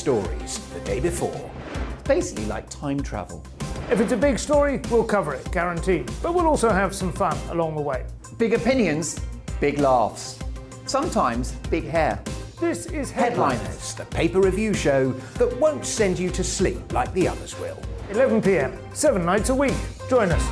stories the day before. It's basically like time travel. If it's a big story, we'll cover it, guaranteed. But we'll also have some fun along the way. Big opinions, big laughs. Sometimes big hair. This is Headliners, the paper review show that won't send you to sleep like the others will. 11 p.m, 7 nights a week. Join us.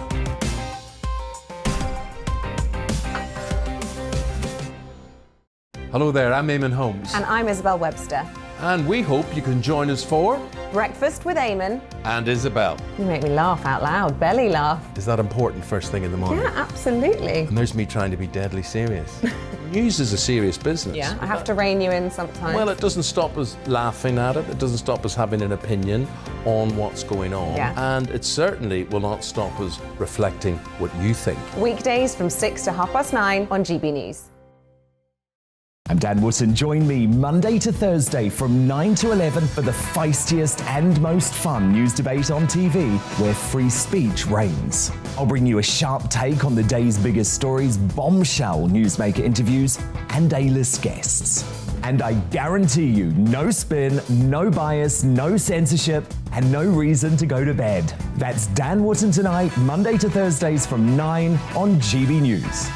Hello there, I'm Eamon Holmes. And I'm Isabel Webster. And we hope you can join us for Breakfast with Eamon. And Isabel. You make me laugh out loud, belly laugh. Is that important first thing in the morning? Yeah, absolutely. And there's me trying to be deadly serious. News is a serious business. Yeah, I have to rein you in sometimes. Well, it doesn't stop us laughing at it. It doesn't stop us having an opinion on what's going on. Yeah. And it certainly will not stop us reflecting what you think. Weekdays from 6 to 9:30 on GBNews. I'm Dan Wootton. Join me Monday to Thursday from 9 to 11 for the feistiest and most fun news debate on TV, where free speech reigns. I'll bring you a sharp take on the day's biggest stories, bombshell newsmaker interviews, and A-list guests. And I guarantee you, no spin, no bias, no censorship, and no reason to go to bed. That's Dan Wootton Tonight, Monday to Thursdays from 9 on GB News.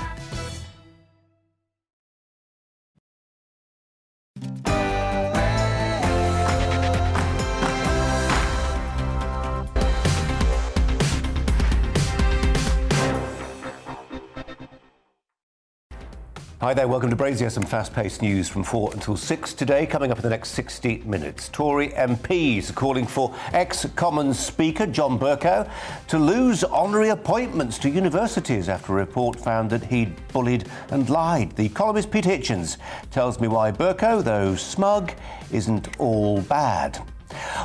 Hi there, welcome to Brazier. Some fast-paced news from 4 until 6 today. Coming up in the next 60 minutes. Tory MPs are calling for ex-Commons Speaker John Bercow to lose honorary appointments to universities after a report found that he'd bullied and lied. The columnist Pete Hitchens tells me why Bercow, though smug, isn't all bad.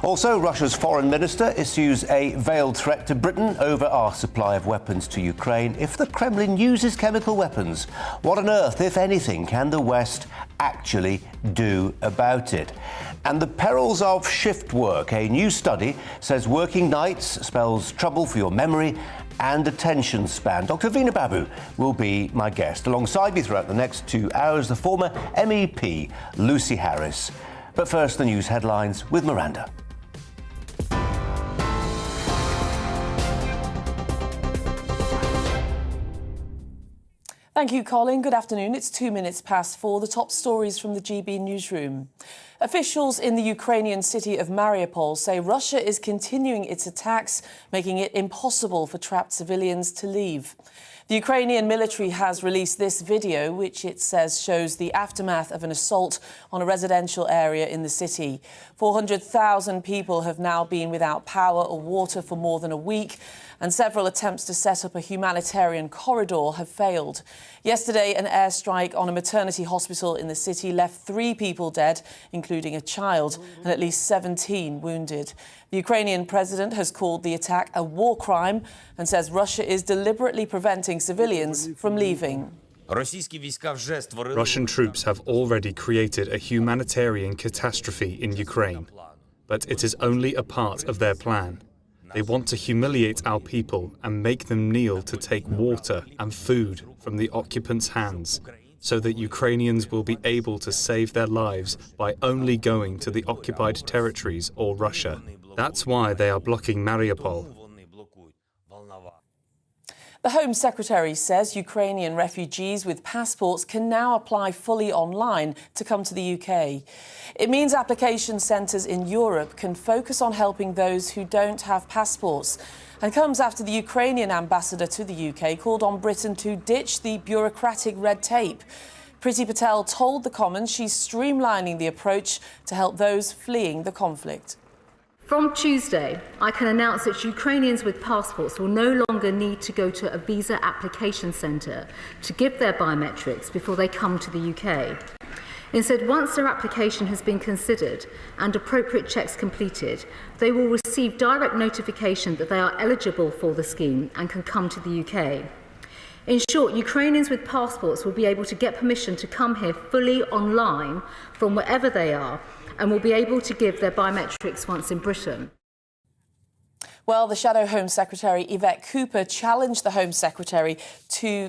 Also, Russia's foreign minister issues a veiled threat to Britain over our supply of weapons to Ukraine if the Kremlin uses chemical weapons. What on earth, if anything, can the West actually do about it? And the perils of shift work. A new study says working nights spells trouble for your memory and attention span. Dr. Veena Babu will be my guest. Alongside me throughout the next 2 hours, the former MEP Lucy Harris. But first, the news headlines with Miranda. Thank you, Colin. Good afternoon. It's 2 minutes past 4. The top stories from the GB newsroom. Officials in the Ukrainian city of Mariupol say Russia is continuing its attacks, making it impossible for trapped civilians to leave. The Ukrainian military has released this video, which it says shows the aftermath of an assault on a residential area in the city. 400,000 people have now been without power or water for more than a week, and several attempts to set up a humanitarian corridor have failed. Yesterday, an airstrike on a maternity hospital in the city left 3 people dead, including a child, and at least 17 wounded. The Ukrainian president has called the attack a war crime and says Russia is deliberately preventing civilians from leaving. Russian troops have already created a humanitarian catastrophe in Ukraine, but it is only a part of their plan. They want to humiliate our people and make them kneel to take water and food from the occupants' hands, so that Ukrainians will be able to save their lives by only going to the occupied territories or Russia. That's why they are blocking Mariupol. The Home Secretary says Ukrainian refugees with passports can now apply fully online to come to the UK. It means application centres in Europe can focus on helping those who don't have passports, and comes after the Ukrainian ambassador to the UK called on Britain to ditch the bureaucratic red tape. Priti Patel told the Commons she's streamlining the approach to help those fleeing the conflict. From Tuesday, I can announce that Ukrainians with passports will no longer need to go to a visa application centre to give their biometrics before they come to the UK. Instead, once their application has been considered and appropriate checks completed, they will receive direct notification that they are eligible for the scheme and can come to the UK. In short, Ukrainians with passports will be able to get permission to come here fully online from wherever they are, and will be able to give their biometrics once in Britain. Well, the Shadow Home Secretary, Yvette Cooper, challenged the Home Secretary to...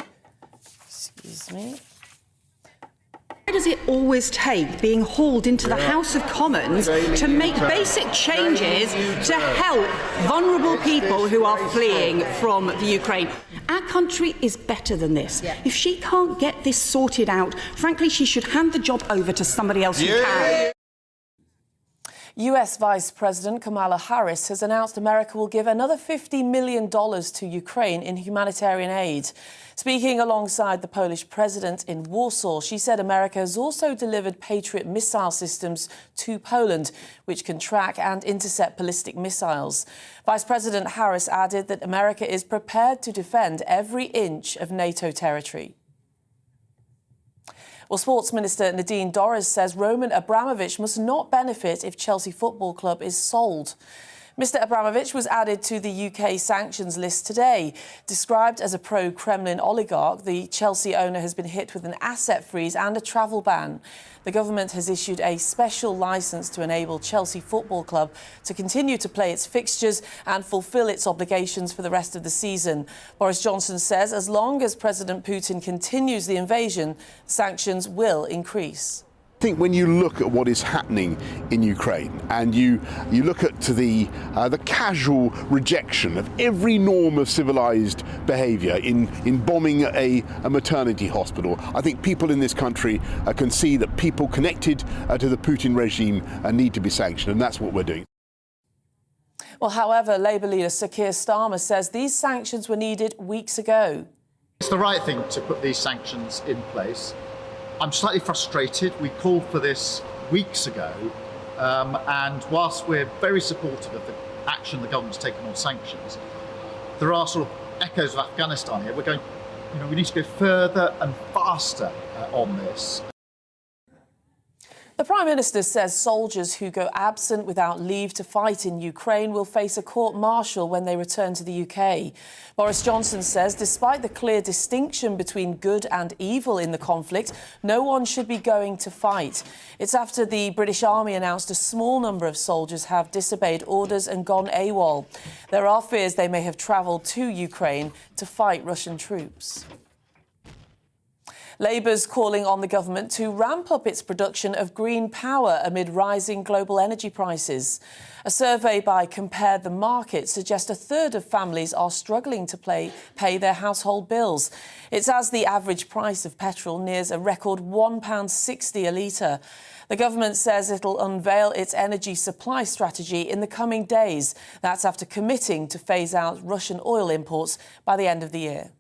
Why does it always take being hauled into the House of Commons to make basic changes to help vulnerable people who are fleeing from the Ukraine? Our country is better than this. If she can't get this sorted out, frankly, she should hand the job over to somebody else who can. US Vice President Kamala Harris has announced America will give another $50 million to Ukraine in humanitarian aid. Speaking alongside the Polish president in Warsaw, she said America has also delivered Patriot missile systems to Poland, which can track and intercept ballistic missiles. Vice President Harris added that America is prepared to defend every inch of NATO territory. Well, Sports Minister Nadine Dorries says Roman Abramovich must not benefit if Chelsea Football Club is sold. Mr Abramovich was added to the UK sanctions list today. Described as a pro-Kremlin oligarch, the Chelsea owner has been hit with an asset freeze and a travel ban. The government has issued a special licence to enable Chelsea Football Club to continue to play its fixtures and fulfil its obligations for the rest of the season. Boris Johnson says as long as President Putin continues the invasion, sanctions will increase. I think when you look at what is happening in Ukraine and you look at the casual rejection of every norm of civilized behaviour in bombing a maternity hospital, I think people in this country can see that people connected to the Putin regime need to be sanctioned, and that's what we're doing. Well, however, Labour leader Sir Keir Starmer says these sanctions were needed weeks ago. It's the right thing to put these sanctions in place. I'm slightly frustrated. We called for this weeks ago, and whilst we're very supportive of the action the government's taken on sanctions, there are sort of echoes of Afghanistan here. We're going, we need to go further and faster on this. The Prime Minister says soldiers who go absent without leave to fight in Ukraine will face a court-martial when they return to the UK. Boris Johnson says despite the clear distinction between good and evil in the conflict, no one should be going to fight. It's after the British Army announced a small number of soldiers have disobeyed orders and gone AWOL. There are fears they may have travelled to Ukraine to fight Russian troops. Labour's calling on the government to ramp up its production of green power amid rising global energy prices. A survey by Compare the Market suggests a third of families are struggling to pay their household bills. It's as the average price of petrol nears a record £1.60 a litre. The government says it'll unveil its energy supply strategy in the coming days. That's after committing to phase out Russian oil imports by the end of the year.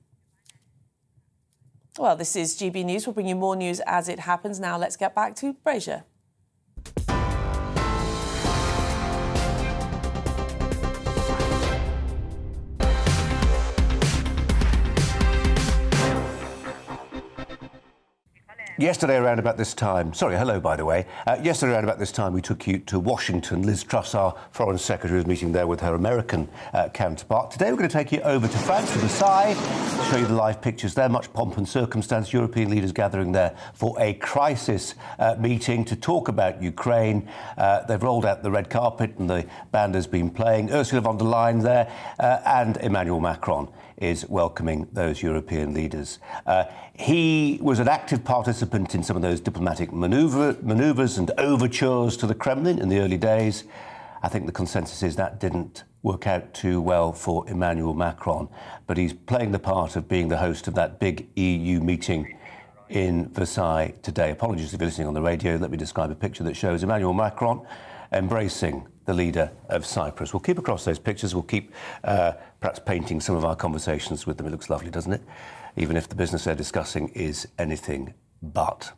Well, this is GB News. We'll bring you more news as it happens. Now let's get back to Brazier. Yesterday around about this time, hello by the way, yesterday around about this time we took you to Washington. Liz Truss, our Foreign Secretary, was meeting there with her American counterpart. Today we're going to take you over to France, to Versailles, to show you the live pictures there. Much pomp and circumstance, European leaders gathering there for a crisis meeting to talk about Ukraine. They've rolled out the red carpet and the band has been playing. Ursula von der Leyen there and Emmanuel Macron is welcoming those European leaders. He was an active participant in some of those diplomatic manoeuvres and overtures to the Kremlin in the early days. I think the consensus is that didn't work out too well for Emmanuel Macron, but he's playing the part of being the host of that big EU meeting in Versailles today. Apologies if you're listening on the radio. Let me describe a picture that shows Emmanuel Macron embracing the leader of Cyprus. We'll keep across those pictures. We'll keep perhaps painting some of our conversations with them. It looks lovely, doesn't it? Even if the business they're discussing is anything but.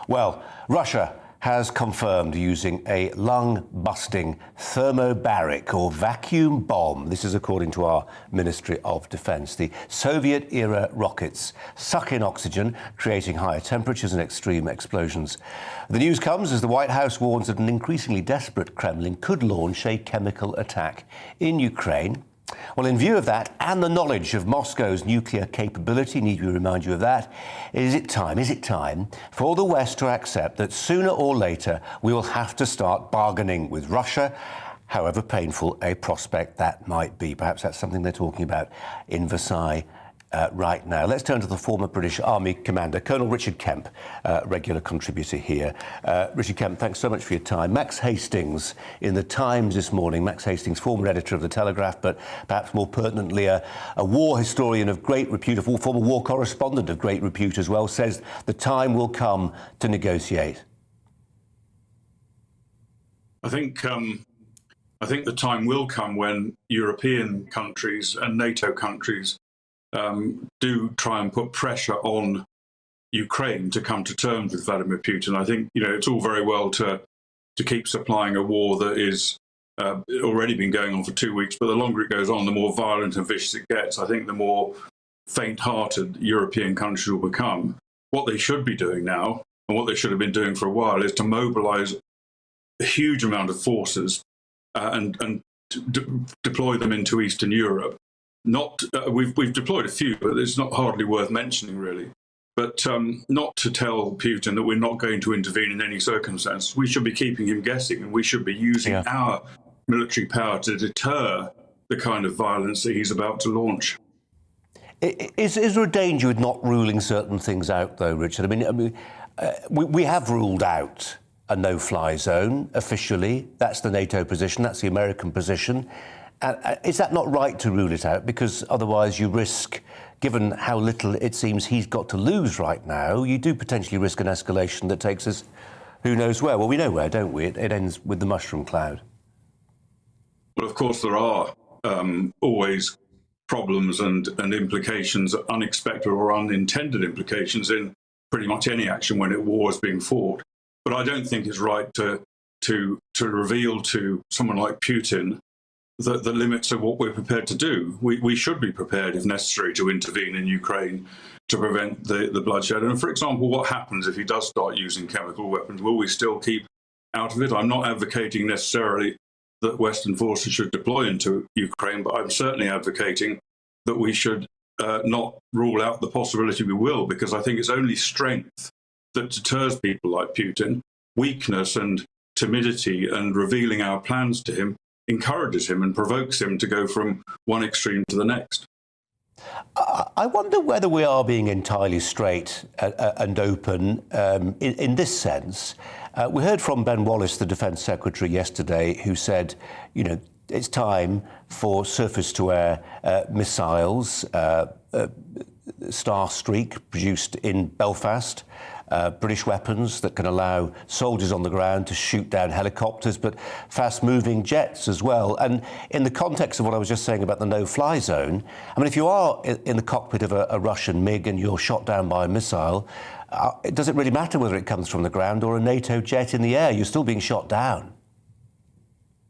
Well, Russia has confirmed using a lung-busting thermobaric or vacuum bomb. This is according to our Ministry of Defence. The Soviet-era rockets suck in oxygen, creating higher temperatures and extreme explosions. The news comes as the White House warns that an increasingly desperate Kremlin could launch a chemical attack in Ukraine. Well, in view of that and the knowledge of Moscow's nuclear capability, need we remind you of that, is it time for the West to accept that sooner or later we will have to start bargaining with Russia, however painful a prospect that might be? Perhaps that's something they're talking about in Versailles right now. Let's turn to the former British Army commander, Colonel Richard Kemp, regular contributor here. Richard Kemp, thanks so much for your time. Max Hastings in The Times this morning. Max Hastings, former editor of The Telegraph, but perhaps more pertinently a war historian of great repute, a former war correspondent of great repute as well, says the time will come to negotiate. I think the time will come when European countries and NATO countries do try and put pressure on Ukraine to come to terms with Vladimir Putin. I think, it's all very well to keep supplying a war that is already been going on for 2 weeks, but the longer it goes on, the more violent and vicious it gets. I think the more faint-hearted European countries will become. What they should be doing now, and what they should have been doing for a while, is to mobilise a huge amount of forces and deploy them into Eastern Europe. We've deployed a few, but it's not hardly worth mentioning, really. But not to tell Putin that we're not going to intervene in any circumstance. We should be keeping him guessing, and we should be using our military power to deter the kind of violence that he's about to launch. Is there a danger with not ruling certain things out, though, Richard? I mean, we have ruled out a no-fly zone officially. That's the NATO position. That's the American position. Is that not right to rule it out? Because otherwise you risk, given how little it seems he's got to lose right now, you do potentially risk an escalation that takes us who knows where. Well, we know where, don't we? It ends with the mushroom cloud. Well, of course, there are always problems and implications, unexpected or unintended implications in pretty much any action when war is being fought. But I don't think it's right to reveal to someone like Putin the limits of what we're prepared to do. We should be prepared, if necessary, to intervene in Ukraine to prevent the bloodshed. And, for example, what happens if he does start using chemical weapons? Will we still keep out of it? I'm not advocating necessarily that Western forces should deploy into Ukraine, but I'm certainly advocating that we should not rule out the possibility we will, because I think it's only strength that deters people like Putin. Weakness and timidity and revealing our plans to him encourages him and provokes him to go from one extreme to the next. I wonder whether we are being entirely straight and open in this sense. We heard from Ben Wallace, the Defence Secretary, yesterday, who said, it's time for surface-to-air missiles, Starstreak, produced in Belfast, British weapons that can allow soldiers on the ground to shoot down helicopters, but fast-moving jets as well. And in the context of what I was just saying about the no-fly zone, I mean, if you are in the cockpit of a Russian MiG and you're shot down by a missile, it doesn't really matter whether it comes from the ground or a NATO jet in the air. You're still being shot down.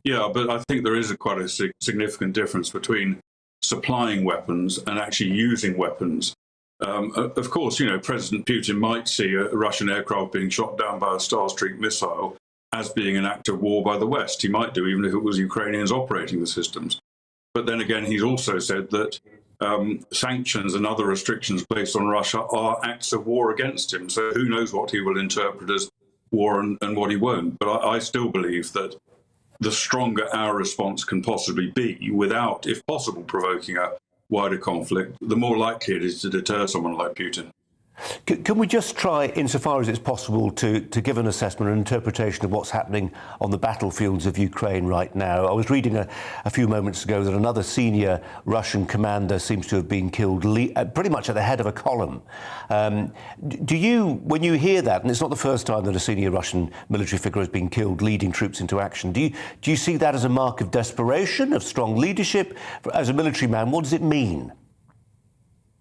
Yeah, but I think there is quite a significant difference between supplying weapons and actually using weapons. Of course, President Putin might see a Russian aircraft being shot down by a Starstreak missile as being an act of war by the West. He might do, even if it was Ukrainians operating the systems. But then again, he's also said that sanctions and other restrictions placed on Russia are acts of war against him. So who knows what he will interpret as war and what he won't. But I still believe that the stronger our response can possibly be, without, if possible, provoking a wider conflict, the more likely it is to deter someone like Putin. Can we just try, insofar as it's possible, to give an assessment, an interpretation of what's happening on the battlefields of Ukraine right now? I was reading a few moments ago that another senior Russian commander seems to have been killed pretty much at the head of a column. Do you, when you hear that, and it's not the first time that a senior Russian military figure has been killed leading troops into action, do you see that as a mark of desperation, of strong leadership? As a military man, what does it mean?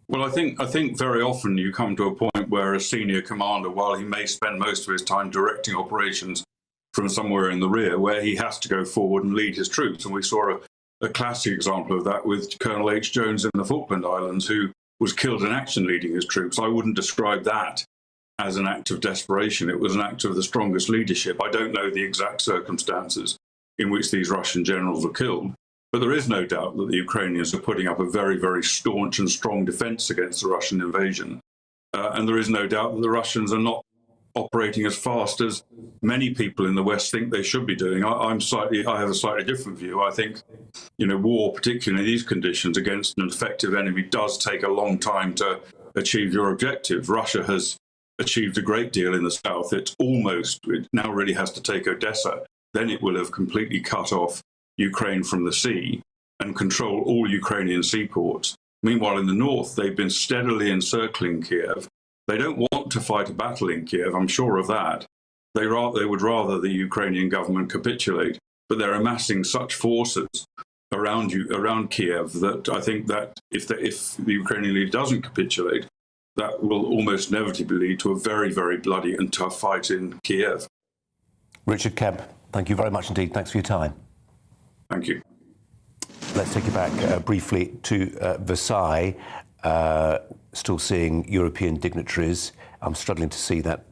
Well, I think very often you come to a point where a senior commander, while he may spend most of his time directing operations from somewhere in the rear, where he has to go forward and lead his troops. And we saw a classic example of that with Colonel H. Jones in the Falkland Islands, who was killed in action leading his troops. I wouldn't describe that as an act of desperation. It was an act of the strongest leadership. I don't know the exact circumstances in which these Russian generals were killed. But there is no doubt that the Ukrainians are putting up a very, very staunch and strong defence against the Russian invasion. And there is no doubt that the Russians are not operating as fast as many people in the West think they should be doing. I have a slightly different view. I think, war, particularly in these conditions against an effective enemy, does take a long time to achieve your objective. Russia has achieved a great deal in the south. It now really has to take Odessa. Then it will have completely cut off Ukraine from the sea and control all Ukrainian seaports. Meanwhile, in the north, they've been steadily encircling Kiev. They don't want to fight a battle in Kiev, I'm sure of that. They would rather the Ukrainian government capitulate, but they're amassing such forces around Kiev that I think that if the Ukrainian leader doesn't capitulate, that will almost inevitably lead to a very, very bloody and tough fight in Kiev. Richard Kemp, thank you very much indeed. Thanks for your time. Thank you. Let's take you back briefly to Versailles. Still seeing European dignitaries. I'm struggling to see that.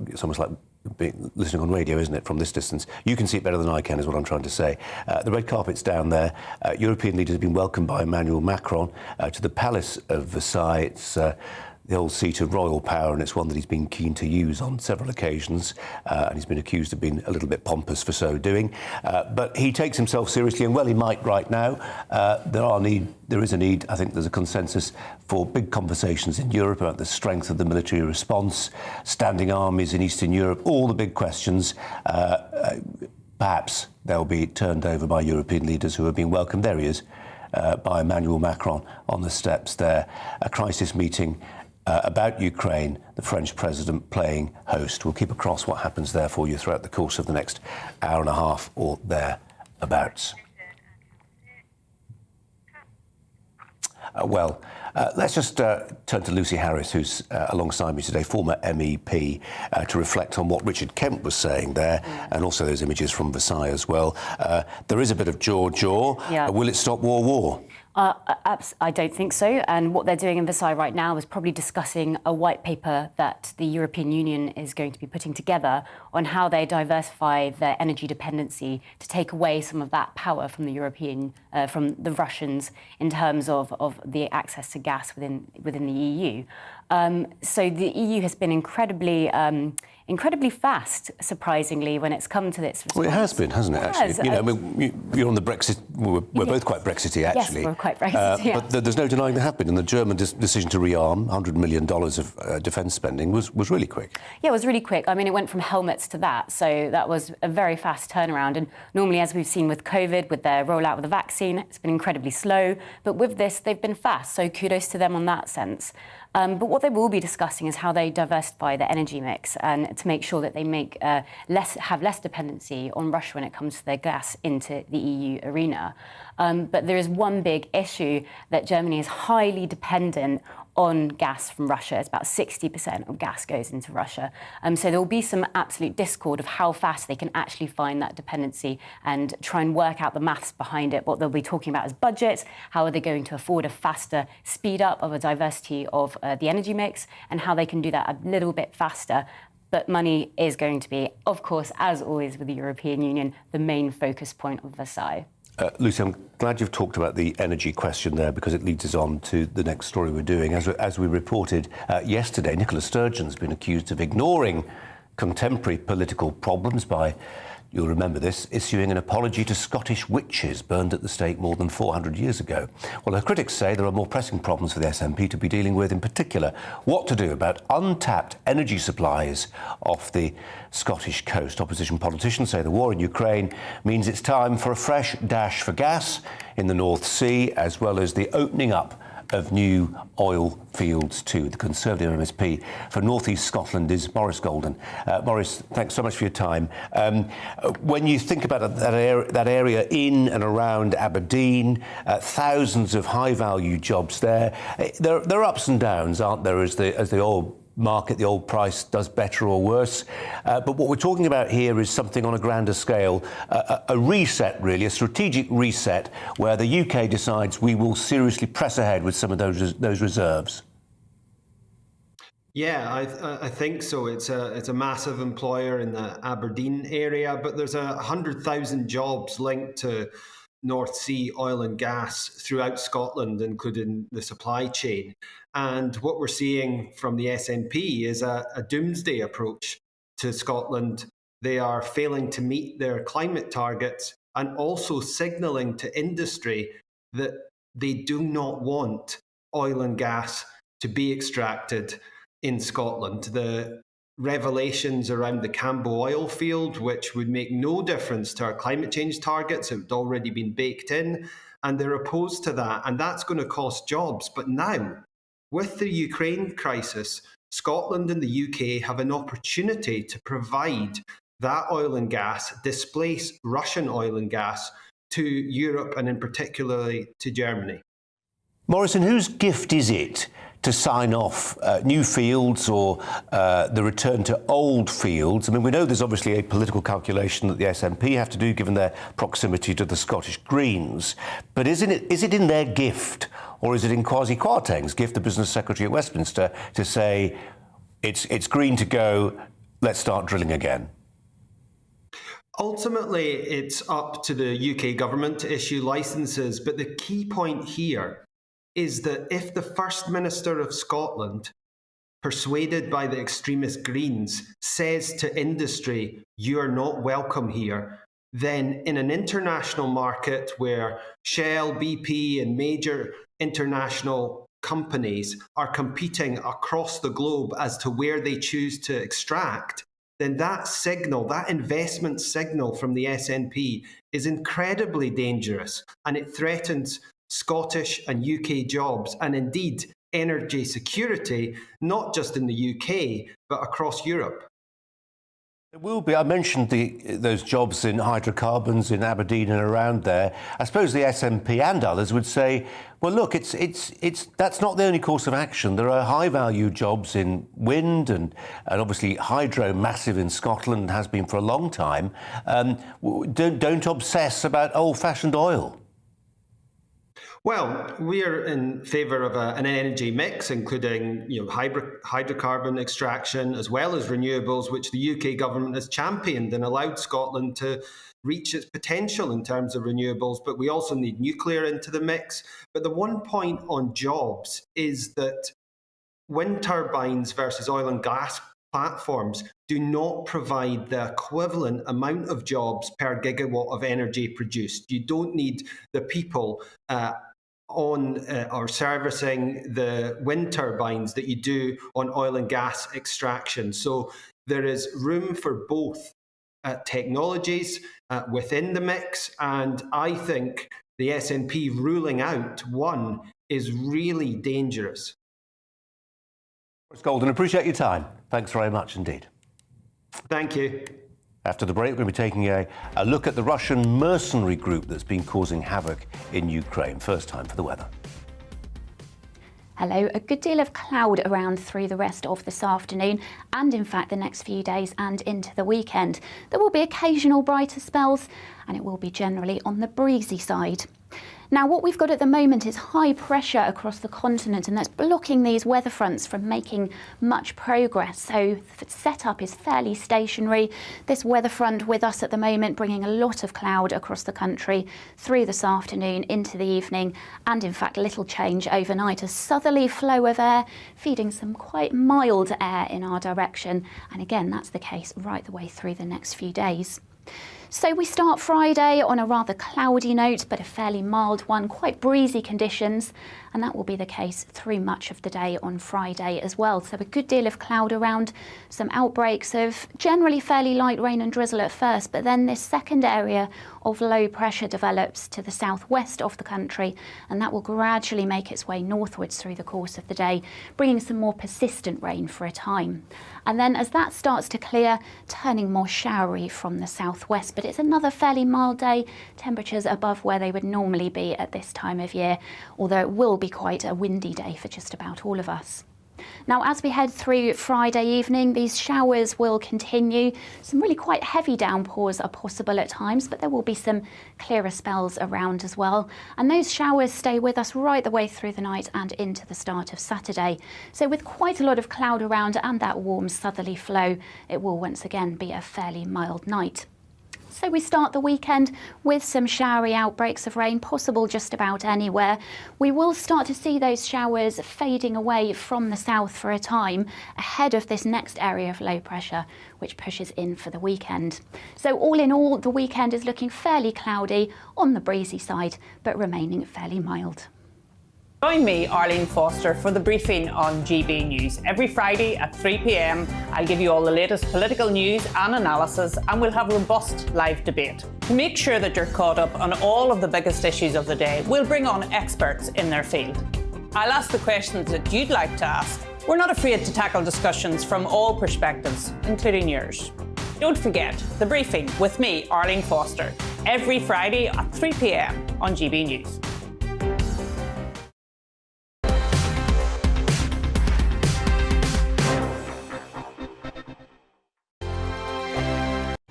It's almost like listening on radio, isn't it, from this distance? You can see it better than I can, is what I'm trying to say. The red carpet's down there. European leaders have been welcomed by Emmanuel Macron to the Palace of Versailles. It's the old seat of royal power, and it's one that he's been keen to use on several occasions, and he's been accused of being a little bit pompous for so doing. But he takes himself seriously, and well, he might right now. There is a need, I think there's a consensus for big conversations in Europe about the strength of the military response, standing armies in Eastern Europe, all the big questions. Perhaps they'll be turned over by European leaders who have been welcomed. There he is, by Emmanuel Macron on the steps there. A crisis meeting about Ukraine, the French president playing host. We'll keep across what happens there for you throughout the course of the next hour and a half or thereabouts. Let's just turn to Lucy Harris, who's alongside me today, former MEP, to reflect on what Richard Kemp was saying there, and also those images from Versailles as well. There is a bit of jaw. Yeah. Will it stop war? I don't think so. And what they're doing in Versailles right now is probably discussing a white paper that the European Union is going to be putting together on how they diversify their energy dependency to take away some of that power from from the Russians in terms of the access to gas within the EU. So the EU has been incredibly fast, surprisingly, when it's come to this response. Well, it has been, hasn't it, actually? You're on the Brexit. We're both quite Brexity, actually. Yes, we're quite Brexity, But there's no denying they have been. And the German decision to rearm, $100 million of defence spending, was really quick. Yeah, it was really quick. I mean, it went from helmets to that. So that was a very fast turnaround. And normally, as we've seen with COVID, with their rollout of the vaccine, it's been incredibly slow. But with this, they've been fast. So kudos to them on that sense. But what they will be discussing is how they diversify the energy mix and to make sure that they have less dependency on Russia when it comes to their gas into the EU arena. But there is one big issue that Germany is highly dependent on gas from Russia. It's about 60% of gas goes into Russia. So there will be some absolute discord of how fast they can actually find that dependency and try and work out the maths behind it. What they'll be talking about is budgets. How are they going to afford a faster speed up of a diversity of the energy mix, and how they can do that a little bit faster. But money is going to be, of course, as always with the European Union, the main focus point of Versailles. Lucy, I'm glad you've talked about the energy question there, because it leads us on to the next story we're doing. As we reported yesterday, Nicola Sturgeon's been accused of ignoring contemporary political problems by, you'll remember this, issuing an apology to Scottish witches burned at the stake more than 400 years ago. Well, her critics say there are more pressing problems for the SNP to be dealing with, in particular, what to do about untapped energy supplies off the Scottish coast. Opposition politicians say the war in Ukraine means it's time for a fresh dash for gas in the North Sea, as well as the opening up of new oil fields too. The Conservative MSP for North East Scotland is Maurice Golden. Maurice, thanks so much for your time. When you think about that area in and around Aberdeen, thousands of high-value jobs there are ups and downs, aren't there, as the oil market, the oil price does better or worse. But what we're talking about here is something on a grander scale, a reset, really, a strategic reset, where the UK decides we will seriously press ahead with some of those reserves. Yeah, I think so. It's a massive employer in the Aberdeen area, but there's 100,000 jobs linked to North Sea oil and gas throughout Scotland, including the supply chain. And what we're seeing from the SNP is a doomsday approach to Scotland. They are failing to meet their climate targets and also signalling to industry that they do not want oil and gas to be extracted in Scotland. The revelations around the Cambo oil field, which would make no difference to our climate change targets, have already been baked in, and they're opposed to that, and that's going to cost jobs. But now, with the Ukraine crisis, Scotland and the UK have an opportunity to provide that oil and gas, displace Russian oil and gas to Europe and in particularly to Germany. Morrison, whose gift is it to sign off new fields or the return to old fields? I mean, we know there's obviously a political calculation that the SNP have to do given their proximity to the Scottish Greens. But is it in their gift, or is it in Kwasi Kwarteng's gift, the Business Secretary at Westminster, to say it's green to go, let's start drilling again? Ultimately, it's up to the UK government to issue licences, but the key point here is that if the First Minister of Scotland, persuaded by the extremist Greens, says to industry, you are not welcome here, then in an international market where Shell, BP and major international companies are competing across the globe as to where they choose to extract, then that signal, that investment signal from the SNP is incredibly dangerous, and it threatens Scottish and UK jobs and indeed energy security, not just in the UK, but across Europe. It will be. I mentioned those jobs in hydrocarbons in Aberdeen and around there. I suppose the SNP and others would say, well, look, that's not the only course of action. There are high-value jobs in wind and obviously hydro, massive in Scotland, has been for a long time. Don't obsess about old-fashioned oil. Well, we are in favour of an energy mix, including hydrocarbon extraction as well as renewables, which the UK government has championed and allowed Scotland to reach its potential in terms of renewables. But we also need nuclear into the mix. But the one point on jobs is that wind turbines versus oil and gas platforms do not provide the equivalent amount of jobs per gigawatt of energy produced. You don't need the people on or servicing the wind turbines that you do on oil and gas extraction. So there is room for both technologies within the mix, and I think the SNP ruling out one is really dangerous. Morris Golden, appreciate your time. Thanks very much indeed. Thank you. After the break, we're going to be taking a look at the Russian mercenary group that's been causing havoc in Ukraine. First time for the weather. Hello, a good deal of cloud around through the rest of this afternoon and in fact the next few days and into the weekend. There will be occasional brighter spells and it will be generally on the breezy side. Now, what we've got at the moment is high pressure across the continent, and that's blocking these weather fronts from making much progress. So the setup is fairly stationary. This weather front with us at the moment bringing a lot of cloud across the country through this afternoon into the evening, and in fact little change overnight. A southerly flow of air feeding some quite mild air in our direction, and again that's the case right the way through the next few days. So we start Friday on a rather cloudy note, but a fairly mild one, quite breezy conditions, and that will be the case through much of the day on Friday as well. So a good deal of cloud around, some outbreaks of generally fairly light rain and drizzle at first, but then this second area of low pressure develops to the southwest of the country, and that will gradually make its way northwards through the course of the day, bringing some more persistent rain for a time. And then as that starts to clear, turning more showery from the southwest. But it's another fairly mild day, temperatures above where they would normally be at this time of year, although it will be quite a windy day for just about all of us. Now, as we head through Friday evening, these showers will continue. Some really quite heavy downpours are possible at times, but there will be some clearer spells around as well. And those showers stay with us right the way through the night and into the start of Saturday. So with quite a lot of cloud around and that warm southerly flow, it will once again be a fairly mild night. So we start the weekend with some showery outbreaks of rain, possible just about anywhere. We will start to see those showers fading away from the south for a time ahead of this next area of low pressure, which pushes in for the weekend. So all in all, the weekend is looking fairly cloudy on the breezy side, but remaining fairly mild. Join me, Arlene Foster, for the briefing on GB News. Every Friday at 3 p.m, I'll give you all the latest political news and analysis, and we'll have robust live debate. To make sure that you're caught up on all of the biggest issues of the day, we'll bring on experts in their field. I'll ask the questions that you'd like to ask. We're not afraid to tackle discussions from all perspectives, including yours. Don't forget, the briefing with me, Arlene Foster, every Friday at 3 p.m. on GB News.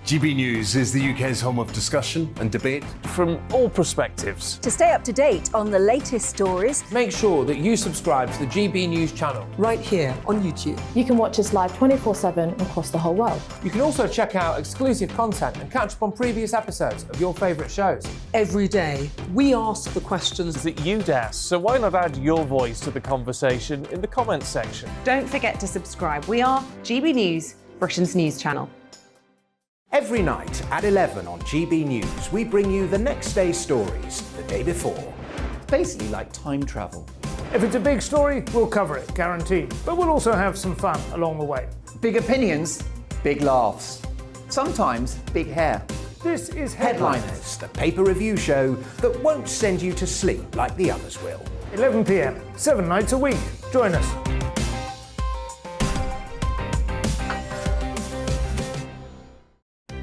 GB News is the UK's home of discussion and debate from all perspectives. To stay up to date on the latest stories, make sure that you subscribe to the GB News channel right here on YouTube. You can watch us live 24/7 across the whole world. You can also check out exclusive content and catch up on previous episodes of your favourite shows. Every day, we ask the questions that you'd ask, so why not add your voice to the conversation in the comments section? Don't forget to subscribe. We are GB News, Britain's news channel. Every night at 11 on GB News, we bring you the next day's stories the day before. Basically like time travel. If it's a big story, we'll cover it, guaranteed. But we'll also have some fun along the way. Big opinions, big laughs. Sometimes big hair. This is Headliners, the paper review show that won't send you to sleep like the others will. 11 p.m, 7 nights a week. Join us.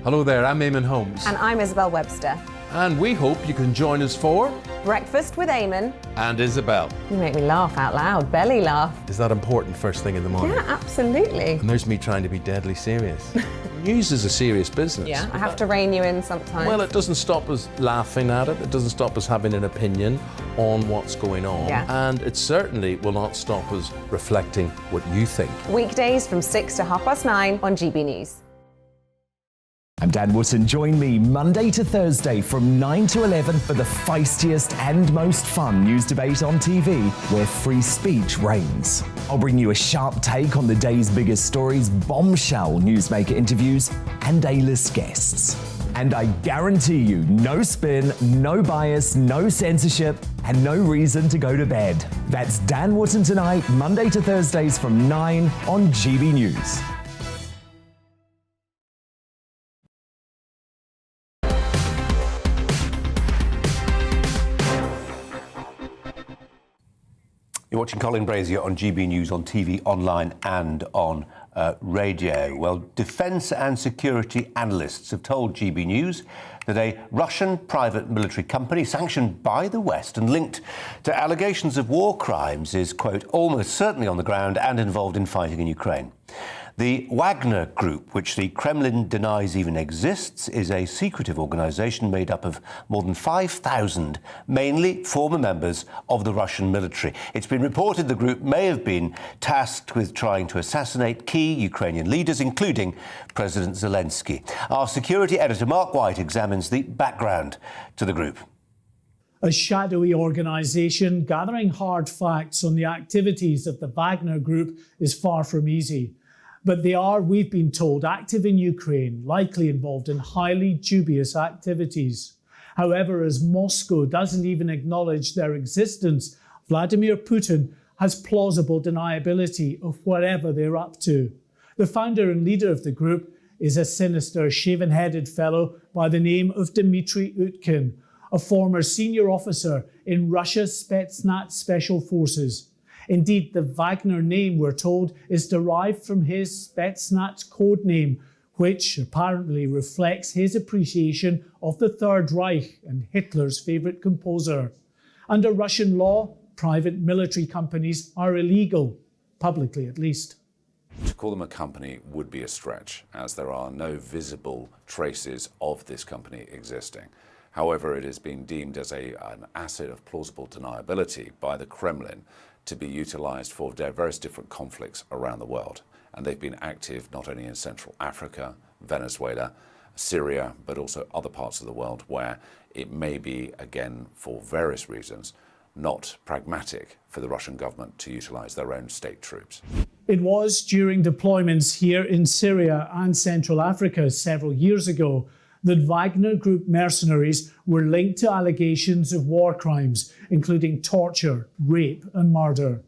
Hello there, I'm Eamon Holmes. And I'm Isabel Webster. And we hope you can join us for Breakfast with Eamon and Isabel. You make me laugh out loud, belly laugh. Is that important first thing in the morning? Yeah, absolutely. And there's me trying to be deadly serious. News is a serious business. Yeah, I have to rein you in sometimes. Well, it doesn't stop us laughing at it. It doesn't stop us having an opinion on what's going on. Yeah. And it certainly will not stop us reflecting what you think. Weekdays from 6 to 9:30 on GB News. I'm Dan Wootton. Join me Monday to Thursday from 9 to 11 for the feistiest and most fun news debate on TV, where free speech reigns. I'll bring you a sharp take on the day's biggest stories, bombshell newsmaker interviews, and A-list guests. And I guarantee you, no spin, no bias, no censorship, and no reason to go to bed. That's Dan Wootton tonight, Monday to Thursdays from 9 on GB News. You're watching Colin Brazier on GB News on TV, online and on radio. Well, defence and security analysts have told GB News that a Russian private military company sanctioned by the West and linked to allegations of war crimes is, quote, almost certainly on the ground and involved in fighting in Ukraine. The Wagner Group, which the Kremlin denies even exists, is a secretive organisation made up of more than 5,000, mainly former members of the Russian military. It's been reported the group may have been tasked with trying to assassinate key Ukrainian leaders, including President Zelensky. Our security editor, Mark White, examines the background to the group. A shadowy organisation gathering hard facts on the activities of the Wagner Group is far from easy. But they are, we've been told, active in Ukraine, likely involved in highly dubious activities. However, as Moscow doesn't even acknowledge their existence, Vladimir Putin has plausible deniability of whatever they're up to. The founder and leader of the group is a sinister, shaven-headed fellow by the name of Dmitry Utkin, a former senior officer in Russia's Spetsnaz Special Forces. Indeed, the Wagner name, we're told, is derived from his Spetsnaz code name, which apparently reflects his appreciation of the Third Reich and Hitler's favourite composer. Under Russian law, private military companies are illegal, publicly at least. To call them a company would be a stretch, as there are no visible traces of this company existing. However, it has been deemed as an asset of plausible deniability by the Kremlin to be utilised for various different conflicts around the world. And they've been active not only in Central Africa, Venezuela, Syria, but also other parts of the world where it may be, again, for various reasons, not pragmatic for the Russian government to utilise their own state troops. It was during deployments here in Syria and Central Africa several years ago that Wagner Group mercenaries were linked to allegations of war crimes, including torture, rape and murder.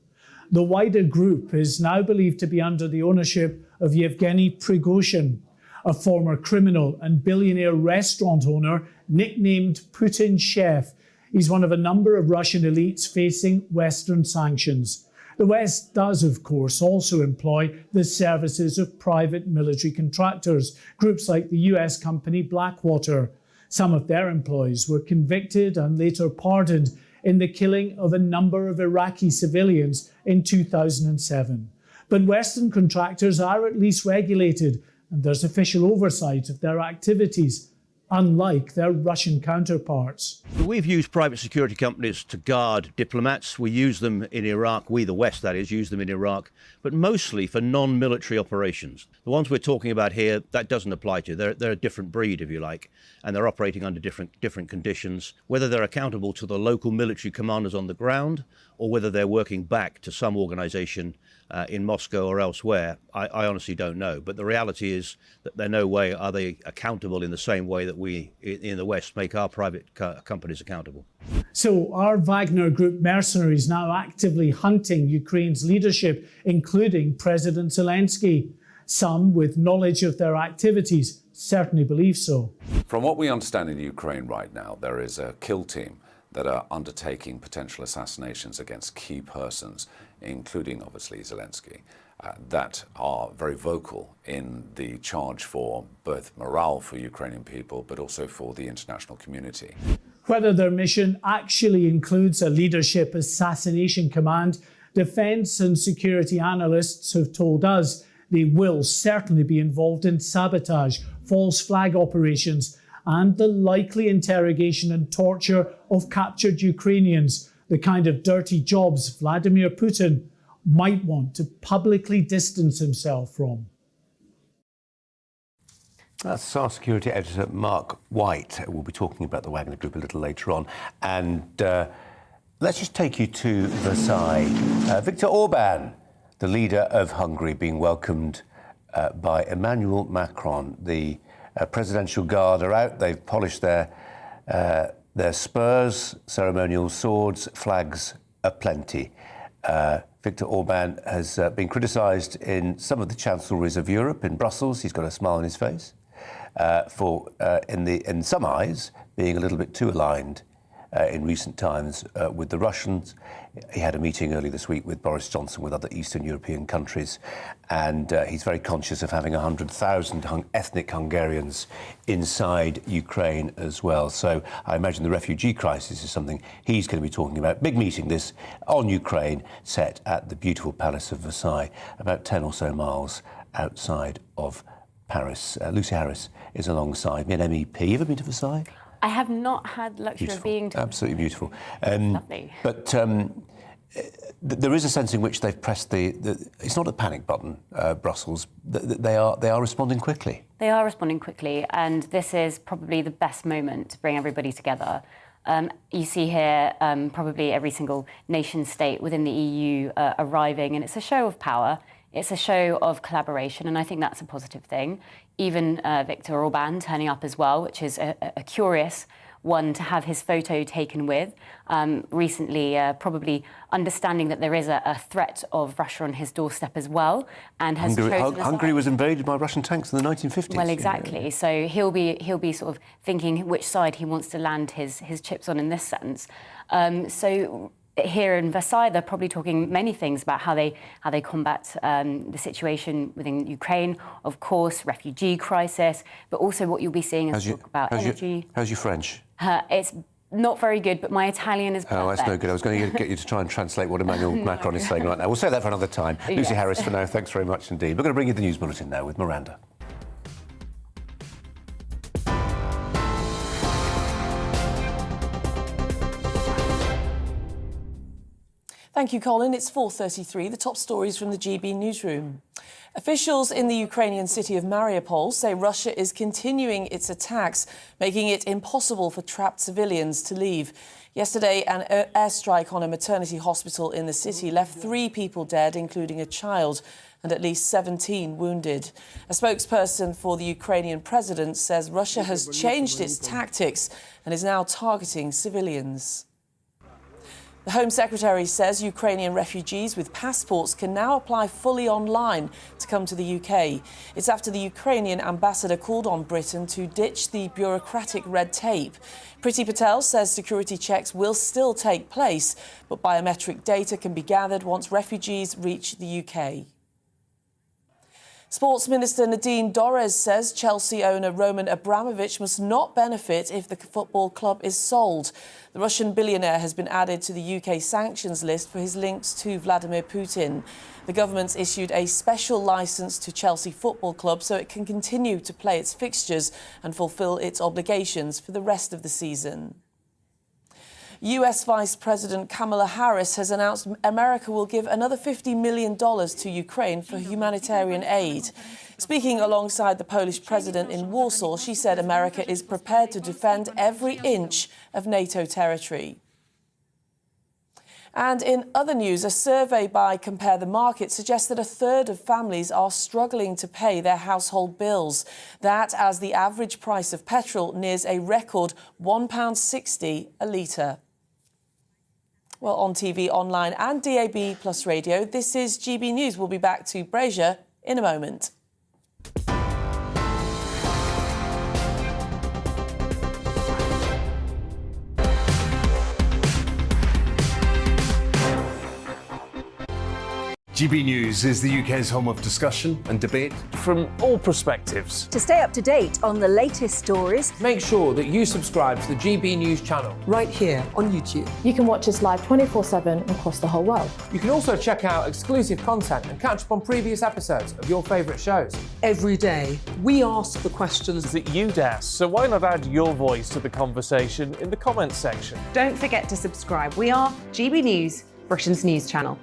The wider group is now believed to be under the ownership of Yevgeny Prigozhin, a former criminal and billionaire restaurant owner nicknamed Putin Chef. He's one of a number of Russian elites facing Western sanctions. The West does, of course, also employ the services of private military contractors, groups like the US company Blackwater. Some of their employees were convicted and later pardoned in the killing of a number of Iraqi civilians in 2007. But Western contractors are at least regulated, and there's official oversight of their activities, unlike their Russian counterparts. We've used private security companies to guard diplomats. We use them in Iraq, we, the West that is, use them in Iraq, but mostly for non-military operations. The ones we're talking about here, that doesn't apply to. They're a different breed, if you like, and they're operating under different conditions. Whether they're accountable to the local military commanders on the ground or whether they're working back to some organisation in Moscow or elsewhere, I honestly don't know. But the reality is that in no way are they accountable in the same way that we in the West make our private companies accountable. So are Wagner Group mercenaries now actively hunting Ukraine's leadership, including President Zelensky? Some with knowledge of their activities certainly believe so. From what we understand in Ukraine right now, there is a kill team that are undertaking potential assassinations against key persons, including obviously Zelensky, that are very vocal in the charge for both morale for Ukrainian people, but also for the international community. Whether their mission actually includes a leadership assassination command, defence and security analysts have told us they will certainly be involved in sabotage, false flag operations, and the likely interrogation and torture of captured Ukrainians, the kind of dirty jobs Vladimir Putin might want to publicly distance himself from. That's our security editor, Mark White. We'll be talking about the Wagner Group a little later on. And let's just take you to Versailles. Viktor Orban, the leader of Hungary, being welcomed by Emmanuel Macron. The presidential guard are out. They've polished their spurs, ceremonial swords, flags aplenty. Viktor Orban has been criticised in some of the chancelleries of Europe. In Brussels, he's got a smile on his face for, in some eyes, being a little bit too aligned in recent times with the Russians. He had a meeting early this week with Boris Johnson with other Eastern European countries, and he's very conscious of having 100,000 ethnic Hungarians inside Ukraine as well. So I imagine the refugee crisis is something he's going to be talking about. Big meeting this on Ukraine, set at the beautiful Palace of Versailles, about 10 or so miles outside of Paris. Lucy Harris is alongside me, an MEP. You ever been to Versailles? I have not had the luxury of being to. Absolutely beautiful. Lovely. But there is a sense in which they've pressed it's not a panic button, Brussels. They are responding quickly. They are responding quickly, and this is probably the best moment to bring everybody together. You see here probably every single nation state within the EU arriving, and it's a show of power. It's a show of collaboration, and I think that's a positive thing. Even Viktor Orban turning up as well, which is a curious one to have his photo taken with. Recently, probably understanding that there is a threat of Russia on his doorstep as well, and has chosen Hungary was invaded by Russian tanks in the 1950s. Well, exactly. You know. So he'll be sort of thinking which side he wants to land his chips on in this sense. So. Here in Versailles, they're probably talking many things about how they combat the situation within Ukraine, of course, refugee crisis, but also what you'll be seeing is talk about energy. How's your French? It's not very good, but my Italian is perfect. Oh, that's no good. I was going to get you to try and translate what Emmanuel Macron is saying right now. We'll say that for another time. Yes. Lucy Harris for now. Thanks very much indeed. We're going to bring you the news bulletin now with Miranda. Thank you, Colin. It's 4:33. The top stories from the GB newsroom. Officials in the Ukrainian city of Mariupol say Russia is continuing its attacks, making it impossible for trapped civilians to leave. Yesterday, an airstrike on a maternity hospital in the city left 3 people dead, including a child, and at least 17 wounded. A spokesperson for the Ukrainian president says Russia has changed its tactics and is now targeting civilians. The Home Secretary says Ukrainian refugees with passports can now apply fully online to come to the UK. It's after the Ukrainian ambassador called on Britain to ditch the bureaucratic red tape. Priti Patel says security checks will still take place, but biometric data can be gathered once refugees reach the UK. Sports Minister Nadine Dorries says Chelsea owner Roman Abramovich must not benefit if the football club is sold. The Russian billionaire has been added to the UK sanctions list for his links to Vladimir Putin. The government's issued a special licence to Chelsea Football Club so it can continue to play its fixtures and fulfil its obligations for the rest of the season. US Vice President Kamala Harris has announced America will give another $50 million to Ukraine for humanitarian aid. Speaking alongside the Polish president in Warsaw, she said America is prepared to defend every inch of NATO territory. And in other news, a survey by Compare the Market suggests that 1/3 of families are struggling to pay their household bills. That as the average price of petrol nears a record £1.60 a litre. Well, on TV, online and DAB plus radio, this is GB News. We'll be back to Brazier in a moment. GB News is the UK's home of discussion and debate from all perspectives. To stay up to date on the latest stories, Make sure that you subscribe to the GB News channel right here on YouTube. You can watch us live 24/7 across the whole world. You can also check out exclusive content and catch up on previous episodes of your favourite shows. Every day, we ask the questions that you'd ask, so why not add your voice to the conversation in the comments section? Don't forget to subscribe. We are GB News, Britain's news channel.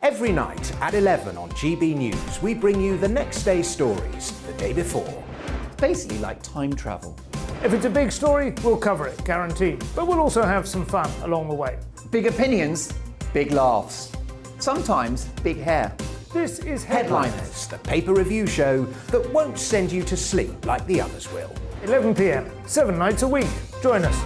Every night at 11 on GB News, we bring you the next day's stories the day before. It's basically like time travel. If it's a big story, we'll cover it, guaranteed. But we'll also have some fun along the way. Big opinions, big laughs. Sometimes big hair. This is Headliners, the paper review show that won't send you to sleep like the others will. 11 p.m, 7 nights a week. Join us.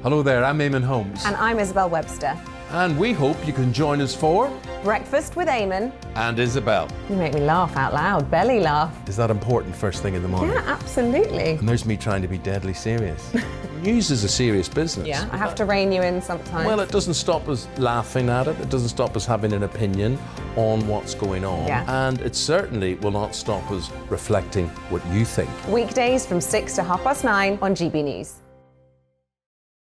Hello there, I'm Eamon Holmes. And I'm Isabel Webster. And we hope you can join us for Breakfast with Eamon. And Isabel. You make me laugh out loud, belly laugh. Is that important first thing in the morning? Yeah, absolutely. And there's me trying to be deadly serious. News is a serious business. Yeah, I have to rein you in sometimes. Well, it doesn't stop us laughing at it. It doesn't stop us having an opinion on what's going on. Yeah. And it certainly will not stop us reflecting what you think. Weekdays from 6 to 9:30 on GB News.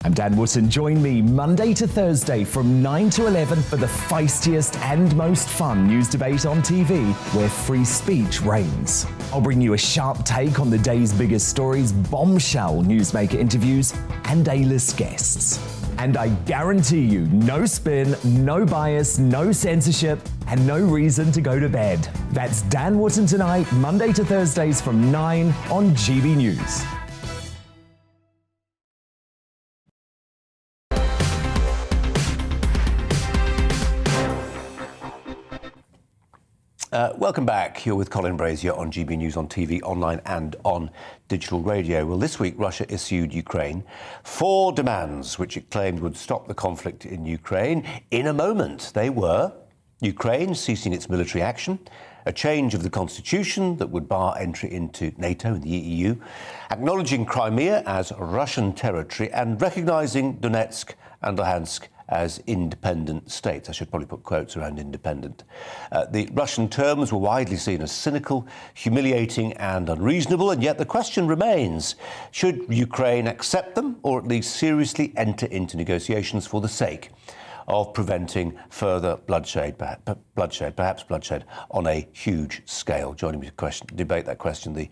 I'm Dan Wootton. Join me Monday to Thursday from 9 to 11 for the feistiest and most fun news debate on TV, where free speech reigns. I'll bring you a sharp take on the day's biggest stories, bombshell newsmaker interviews, and A-list guests. And I guarantee you, no spin, no bias, no censorship, and no reason to go to bed. That's Dan Wootton tonight, Monday to Thursdays from 9 on GB News. Welcome back. You're with Colin Brazier on GB News on TV, online and on digital radio. Well, this week Russia issued Ukraine 4 demands which it claimed would stop the conflict in Ukraine. In a moment, they were Ukraine ceasing its military action, a change of the constitution that would bar entry into NATO and the EU, acknowledging Crimea as Russian territory and recognising Donetsk and Luhansk as independent states. I should probably put quotes around independent. The Russian terms were widely seen as cynical, humiliating and unreasonable, and yet the question remains, should Ukraine accept them or at least seriously enter into negotiations for the sake of preventing further bloodshed, perhaps bloodshed on a huge scale? Joining me to debate that question,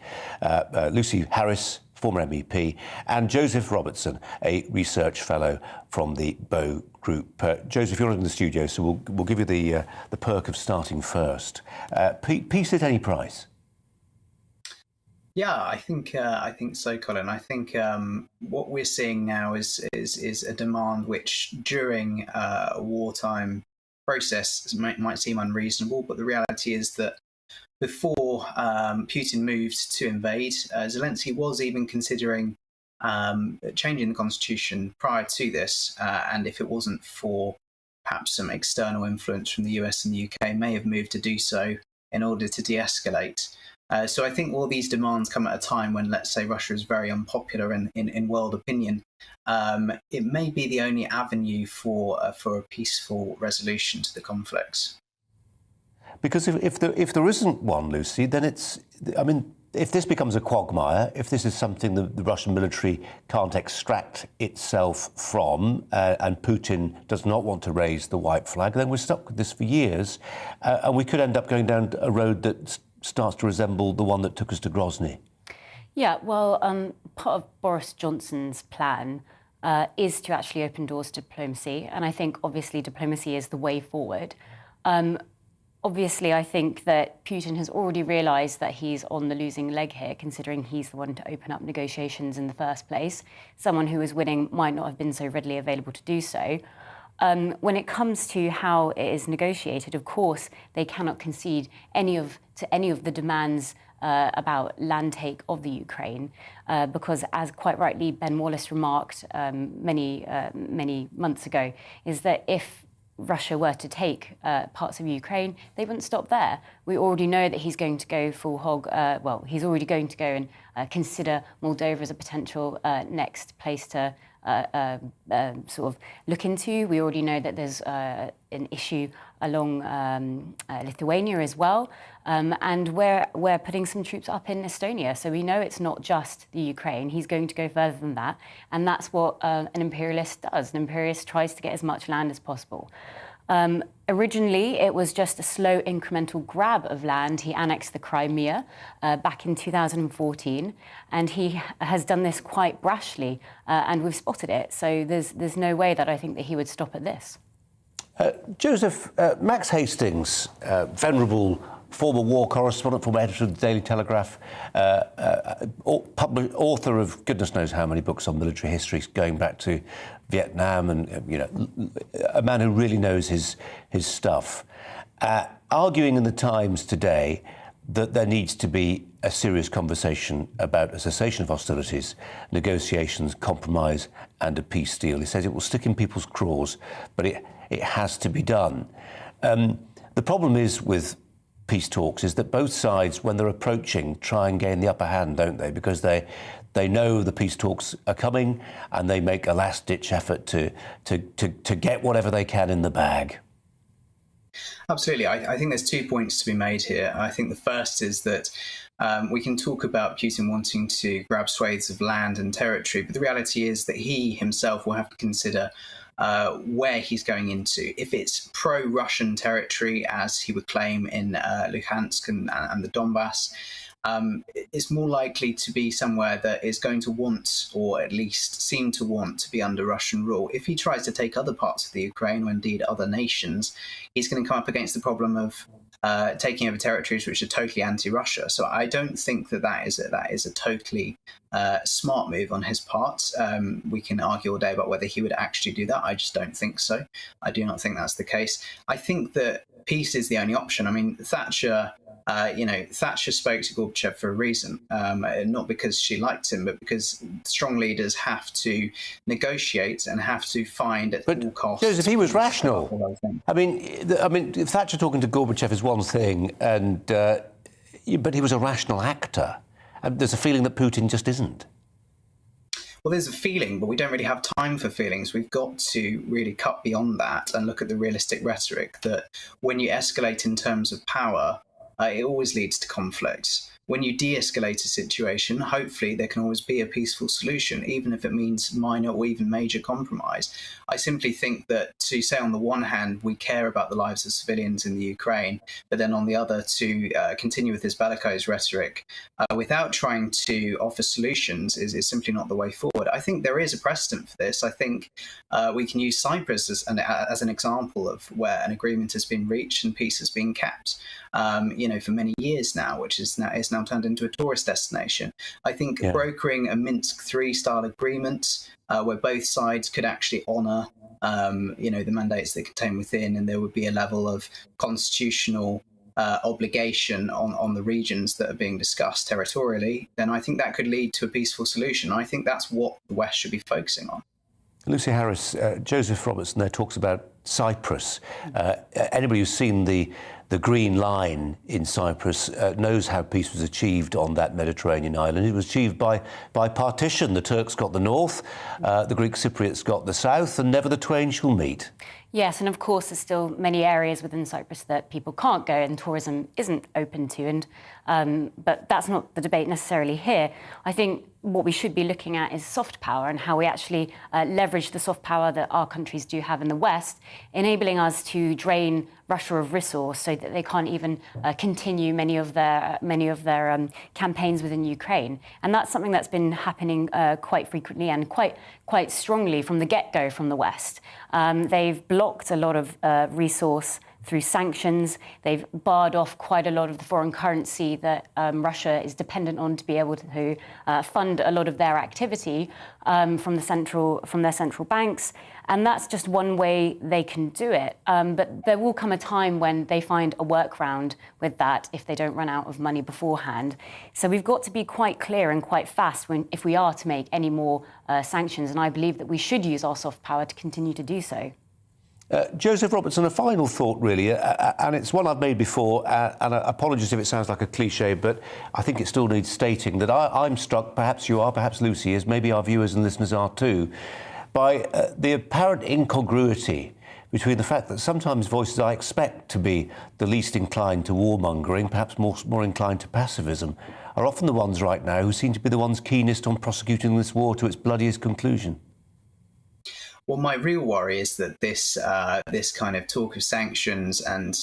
Lucy Harris, former MEP, and Joseph Robertson, a research fellow from the Bercow Group. Joseph, you're not in the studio, so we'll give you the perk of starting first. Peace at any price? Yeah, I think so, Colin. I think what we're seeing now is a demand which, during a wartime process, might seem unreasonable, but the reality is that before Putin moved to invade, Zelensky was even considering changing the constitution prior to this, and if it wasn't for perhaps some external influence from the US and the UK, may have moved to do so in order to de-escalate. So I think all these demands come at a time when, let's say, Russia is very unpopular in world opinion. It may be the only avenue for a peaceful resolution to the conflicts. Because if there isn't one, Lucy, then if this becomes a quagmire, if this is something the Russian military can't extract itself from, and Putin does not want to raise the white flag, then we're stuck with this for years, and we could end up going down a road that starts to resemble the one that took us to Grozny. Yeah, well, part of Boris Johnson's plan is to actually open doors to diplomacy, and I think obviously diplomacy is the way forward. Obviously, I think that Putin has already realised that he's on the losing leg here, considering he's the one to open up negotiations in the first place. Someone who was winning might not have been so readily available to do so. When it comes to how it is negotiated, of course, they cannot concede to any of the demands about land take of the Ukraine, because, as quite rightly Ben Wallace remarked many months ago, is that if Russia were to take parts of Ukraine, they wouldn't stop there. We already know that he's going to go full hog. He's already going to go and consider Moldova as a potential next place to sort of look into. We already know that there's an issue along Lithuania as well, and we're putting some troops up in Estonia. So we know it's not just the Ukraine. He's going to go further than that, and that's what an imperialist does. An imperialist tries to get as much land as possible. Originally, it was just a slow incremental grab of land. He annexed the Crimea back in 2014, and he has done this quite brashly, and we've spotted it. So there's no way that I think that he would stop at this. Joseph, Max Hastings, venerable former war correspondent, former editor of the Daily Telegraph, author of goodness knows how many books on military history, going back to Vietnam, and a man who really knows his stuff, arguing in the Times today that there needs to be a serious conversation about a cessation of hostilities, negotiations, compromise, and a peace deal. He says it will stick in people's craws, but it has to be done. The problem is with peace talks is that both sides, when they're approaching, try and gain the upper hand, don't they? Because they know the peace talks are coming, and they make a last-ditch effort to get whatever they can in the bag. Absolutely. I think there's 2 points to be made here. I think the first is that we can talk about Putin wanting to grab swathes of land and territory, but the reality is that he himself will have to consider where he's going into. If it's pro-Russian territory, as he would claim in Luhansk and the Donbass, it's more likely to be somewhere that is going to want, or at least seem to want, to be under Russian rule. If he tries to take other parts of the Ukraine, or indeed other nations, he's going to come up against the problem of taking over territories which are totally anti-Russia. So I don't think that is a totally smart move on his part. We can argue all day about whether he would actually do that. I just don't think so. I do not think that's the case. I think that peace is the only option. I mean, Thatcher spoke to Gorbachev for a reason, not because she liked him, but because strong leaders have to negotiate and have to find at all costs. Joseph, he was rational. I mean, Thatcher talking to Gorbachev is one thing, but he was a rational actor. And there's a feeling that Putin just isn't. Well, there's a feeling, but we don't really have time for feelings. We've got to really cut beyond that and look at the realistic rhetoric that when you escalate in terms of power, it always leads to conflict. when you de-escalate a situation, hopefully there can always be a peaceful solution, even if it means minor or even major compromise. I simply think that to say on the one hand we care about the lives of civilians in the Ukraine, but then on the other to continue with this bellicose rhetoric without trying to offer solutions is simply not the way forward. I think there is a precedent for this. I think we can use Cyprus as an example of where an agreement has been reached and peace has been kept, for many years now, which is now turned into a tourist destination. I think brokering a Minsk III style agreement where both sides could actually honour, the mandates they contain within, and there would be a level of constitutional obligation on the regions that are being discussed territorially, then I think that could lead to a peaceful solution. I think that's what the West should be focusing on. Lucy Harris, Joseph Robertson there talks about Cyprus. Anybody who's seen the Green Line in Cyprus knows how peace was achieved on that Mediterranean island. It was achieved by partition. The Turks got the north, the Greek Cypriots got the south, and never the twain shall meet. Yes, and of course there's still many areas within Cyprus that people can't go and tourism isn't open to, and but that's not the debate necessarily here. I think what we should be looking at is soft power and how we actually leverage the soft power that our countries do have in the West, enabling us to drain Russia of resource so that they can't even continue many of their campaigns within Ukraine. And that's something that's been happening quite frequently and quite strongly from the get-go from the West. They've blocked a lot of resource through sanctions. They've barred off quite a lot of the foreign currency that Russia is dependent on to be able to fund a lot of their activity from their central banks. And that's just one way they can do it. But there will come a time when they find a workaround with that if they don't run out of money beforehand. So we've got to be quite clear and quite fast if we are to make any more sanctions. And I believe that we should use our soft power to continue to do so. Joseph Robertson, a final thought really, and it's one I've made before, and apologies if it sounds like a cliche, but I think it still needs stating that I'm struck, perhaps you are, perhaps Lucy is, maybe our viewers and listeners are too, by the apparent incongruity between the fact that sometimes voices I expect to be the least inclined to warmongering, perhaps more inclined to pacifism, are often the ones right now who seem to be the ones keenest on prosecuting this war to its bloodiest conclusion. Well, my real worry is that this kind of talk of sanctions and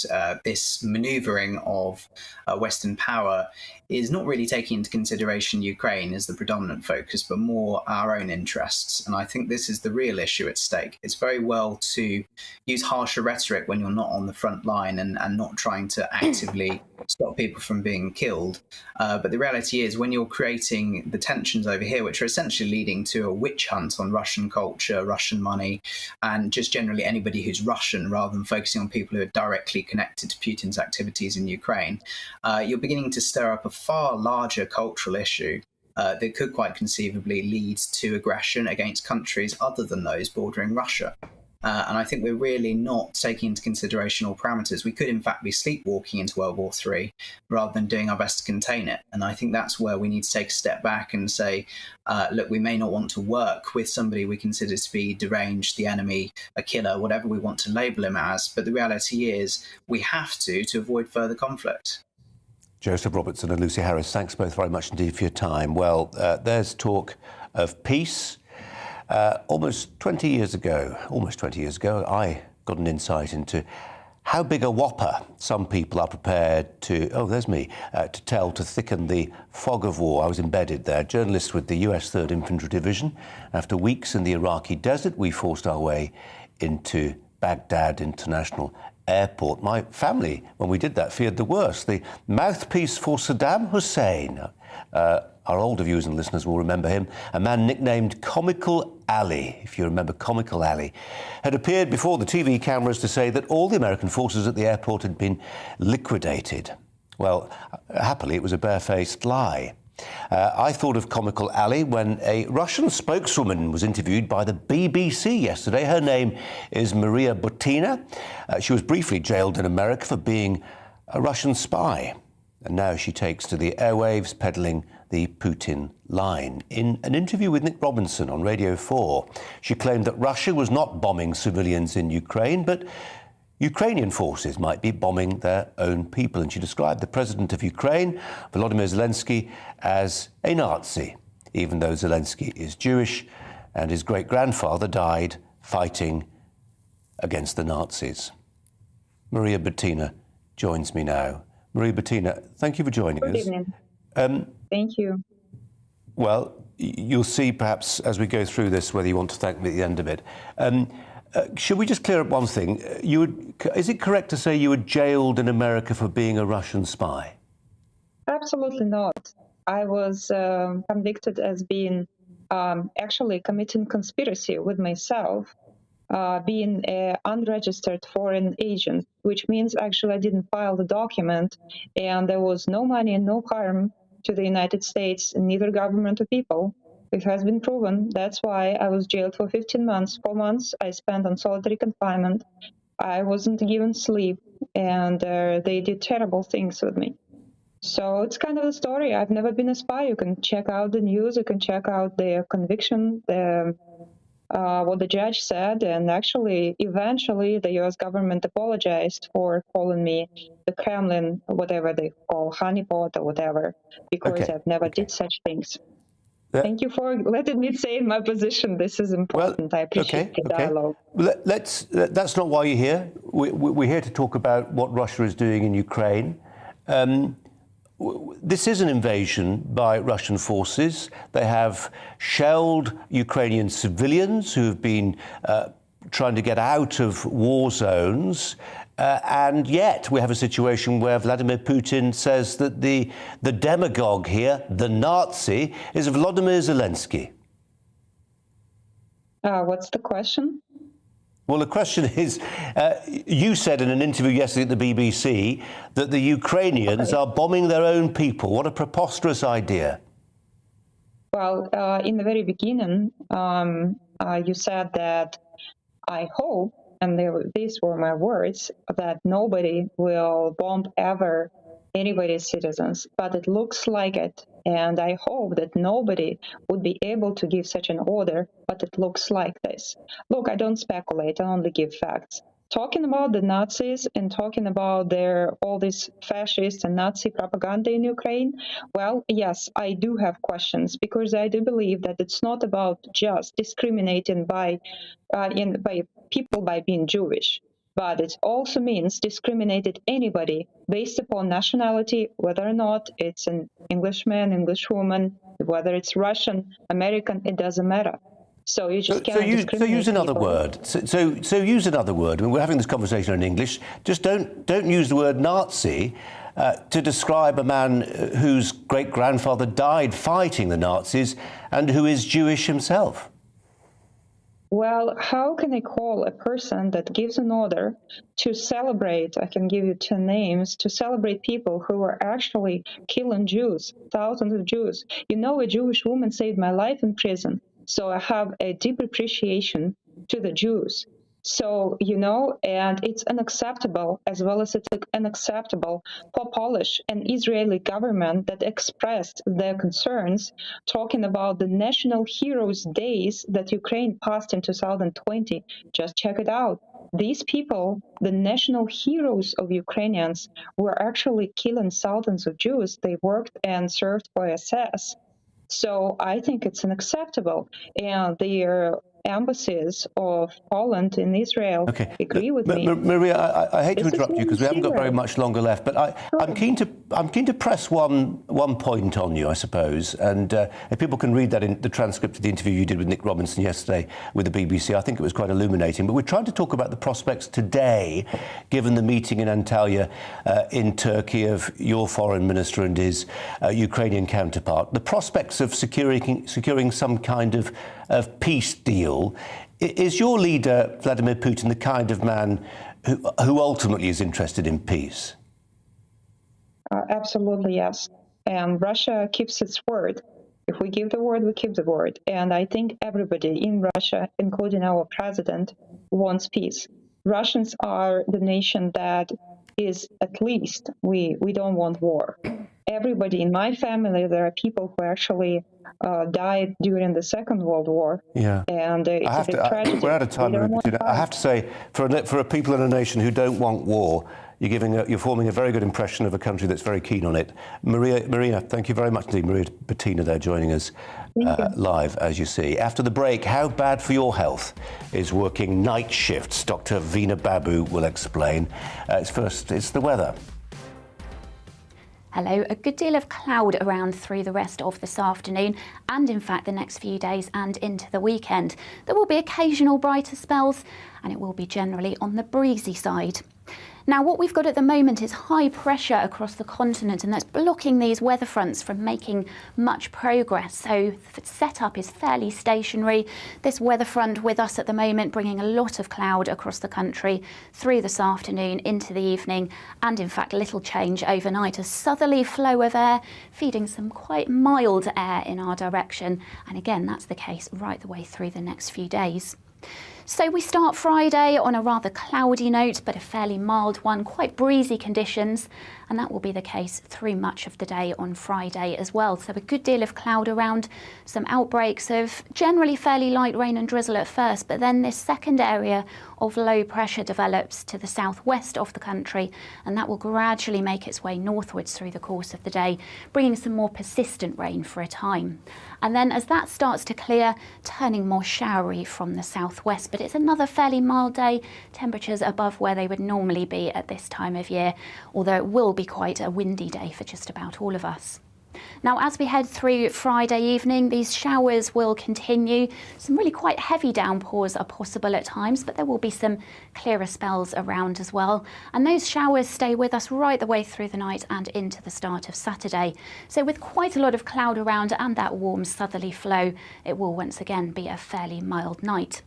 this manoeuvring of Western power is not really taking into consideration Ukraine as the predominant focus, but more our own interests. And I think this is the real issue at stake. It's very well to use harsher rhetoric when you're not on the front line and not trying to actively stop people from being killed. But the reality is when you're creating the tensions over here, which are essentially leading to a witch hunt on Russian culture, Russian money, and just generally anybody who's Russian, rather than focusing on people who are directly connected to Putin's activities in Ukraine, you're beginning to stir up a far larger cultural issue that could quite conceivably lead to aggression against countries other than those bordering Russia. And I think we're really not taking into consideration all parameters. We could, in fact, be sleepwalking into World War III rather than doing our best to contain it. And I think that's where we need to take a step back and say, look, we may not want to work with somebody we consider to be deranged, the enemy, a killer, whatever we want to label him as. But the reality is we have to avoid further conflict. Joseph Robertson and Lucy Harris, thanks both very much indeed for your time. Well, there's talk of peace. Almost 20 years ago, I got an insight into how big a whopper some people are prepared to, to tell to thicken the fog of war. I was embedded there, journalist with the US 3rd Infantry Division. After weeks in the Iraqi desert, we forced our way into Baghdad International Airport. My family, when we did that, feared the worst. The mouthpiece for Saddam Hussein. Our older viewers and listeners will remember him, a man nicknamed Comical Ali, if you remember Comical Ali, had appeared before the TV cameras to say that all the American forces at the airport had been liquidated. Well, happily, it was a barefaced lie. I thought of Comical Ali when a Russian spokeswoman was interviewed by the BBC yesterday. Her name is Maria Butina. She was briefly jailed in America for being a Russian spy. And now she takes to the airwaves peddling the Putin line. In an interview with Nick Robinson on Radio 4, she claimed that Russia was not bombing civilians in Ukraine, but Ukrainian forces might be bombing their own people. And she described the president of Ukraine, Volodymyr Zelensky, as a Nazi, even though Zelensky is Jewish and his great-grandfather died fighting against the Nazis. Maria Butina joins me now. Maria Butina, thank you for joining us. Good evening. Thank you. Well, you'll see perhaps as we go through this whether you want to thank me at the end of it. Should we just clear up one thing? Is it correct to say you were jailed in America for being a Russian spy? Absolutely not. I was convicted as being actually committing conspiracy with myself, being an unregistered foreign agent, which means actually I didn't file the document and there was no money and no harm to the United States, neither government or people. It has been proven. That's why I was jailed for 15 months. 4 months I spent on solitary confinement. I wasn't given sleep, and they did terrible things with me. So it's kind of a story. I've never been a spy. You can check out the news. You can check out their conviction, what the judge said. And actually, eventually, the U.S. government apologized for calling me the Kremlin, whatever they call, honeypot or whatever, because I've never did such things. Thank you for letting me say my position. This is important. I appreciate the dialogue. That's not why you're here. We're here to talk about what Russia is doing in Ukraine. This is an invasion by Russian forces. They have shelled Ukrainian civilians who have been trying to get out of war zones. And yet we have a situation where Vladimir Putin says that the demagogue here, the Nazi, is Volodymyr Zelensky. What's the question? Well, the question is, you said in an interview yesterday at the BBC that the Ukrainians are bombing their own people. What a preposterous idea. Well, in the very beginning, you said that I hope, and these were my words, that nobody will bomb ever anybody's citizens, but it looks like it. And I hope that nobody would be able to give such an order, but it looks like this. Look, I don't speculate, I only give facts. Talking about the Nazis and talking about all this fascist and Nazi propaganda in Ukraine, well, yes, I do have questions, because I do believe that it's not about just discriminating by people by being Jewish, but it also means discriminated anybody based upon nationality, whether or not it's an Englishman, Englishwoman, whether it's Russian, American, it doesn't matter. So you just can't discriminate. So use another people. word. So use another word. I mean, we're having this conversation in English. Just don't use the word Nazi to describe a man whose great-grandfather died fighting the Nazis and who is Jewish himself. Well, how can I call a person that gives an order to celebrate, I can give you 2 names, to celebrate people who are actually killing Jews, thousands of Jews. You know, a Jewish woman saved my life in prison, so I have a deep appreciation to the Jews. So, you know, and it's unacceptable, as well as it's unacceptable for Polish and Israeli government that expressed their concerns, talking about the National Heroes Days that Ukraine passed in 2020. Just check it out. These people, the national heroes of Ukrainians, were actually killing thousands of Jews. They worked and served for SS. So I think it's unacceptable. And their embassies of Poland and Israel agree with me. Maria, I hate to interrupt you because we haven't got very much longer left, but I'm keen to press one point on you, I suppose. And if people can read that in the transcript of the interview you did with Nick Robinson yesterday with the BBC, I think it was quite illuminating. But we're trying to talk about the prospects today, given the meeting in Antalya in Turkey of your foreign minister and his Ukrainian counterpart. The prospects of securing some kind of peace deal. Is your leader, Vladimir Putin, the kind of man who ultimately is interested in peace? Absolutely, yes. And Russia keeps its word. If we give the word, we keep the word. And I think everybody in Russia, including our president, wants peace. Russians are the nation that is, at least, we don't want war. everybody in my family, there are people who actually died during the Second World War. Yeah. And it's a big tragedy. We're out of time, Maria Butina. I have to say, for a people in a nation who don't want war, you're forming a very good impression of a country that's very keen on it. Maria, thank you very much indeed. Maria Butina there joining us live, as you see. After the break, how bad for your health is working night shifts? Dr. Veena Babu will explain. It's the weather. Hello. A good deal of cloud around through the rest of this afternoon and in fact the next few days and into the weekend. There will be occasional brighter spells and it will be generally on the breezy side. Now, what we've got at the moment is high pressure across the continent, and that's blocking these weather fronts from making much progress. So the setup is fairly stationary. This weather front with us at the moment bringing a lot of cloud across the country through this afternoon into the evening, and in fact little change overnight. A southerly flow of air feeding some quite mild air in our direction, and again that's the case right the way through the next few days. So we start Friday on a rather cloudy note, but a fairly mild one, quite breezy conditions, and that will be the case through much of the day on Friday as well. So a good deal of cloud around, some outbreaks of generally fairly light rain and drizzle at first, but then this second area of low pressure develops to the southwest of the country, and that will gradually make its way northwards through the course of the day, bringing some more persistent rain for a time. And then as that starts to clear, turning more showery from the southwest. But it's another fairly mild day, temperatures above where they would normally be at this time of year, although it will be quite a windy day for just about all of us. Now, as we head through Friday evening, these showers will continue. Some really quite heavy downpours are possible at times, but there will be some clearer spells around as well. And those showers stay with us right the way through the night and into the start of Saturday. So with quite a lot of cloud around and that warm southerly flow, it will once again be a fairly mild night.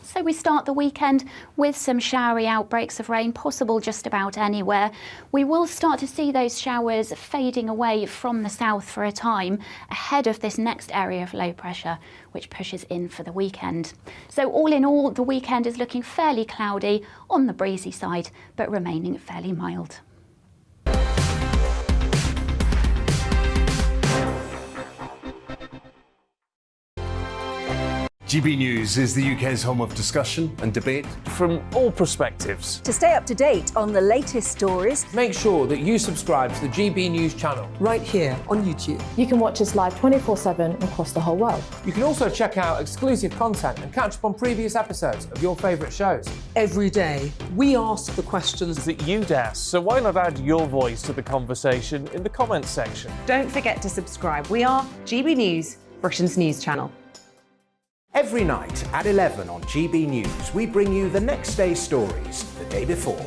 So we start the weekend with some showery outbreaks of rain, possible just about anywhere. We will start to see those showers fading away from the south for a time ahead of this next area of low pressure, which pushes in for the weekend. So all in all, the weekend is looking fairly cloudy on the breezy side, but remaining fairly mild. GB News is the UK's home of discussion and debate from all perspectives. To stay up to date on the latest stories, make sure that you subscribe to the GB News channel right here on YouTube. You can watch us live 24/7 across the whole world. You can also check out exclusive content and catch up on previous episodes of your favourite shows. Every day, we ask the questions that you'd ask, so why not add your voice to the conversation in the comments section? Don't forget to subscribe. We are GB News, Britain's news channel. Every night at 11 on GB News, we bring you the next day's stories the day before.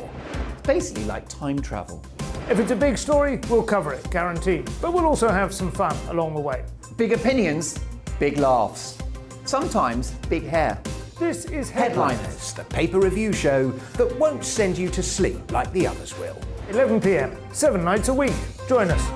It's basically like time travel. If it's a big story, we'll cover it, guaranteed. But we'll also have some fun along the way. Big opinions, big laughs. Sometimes big hair. This is Headliners, the paper review show that won't send you to sleep like the others will. 11 p.m, 7 nights a week. Join us.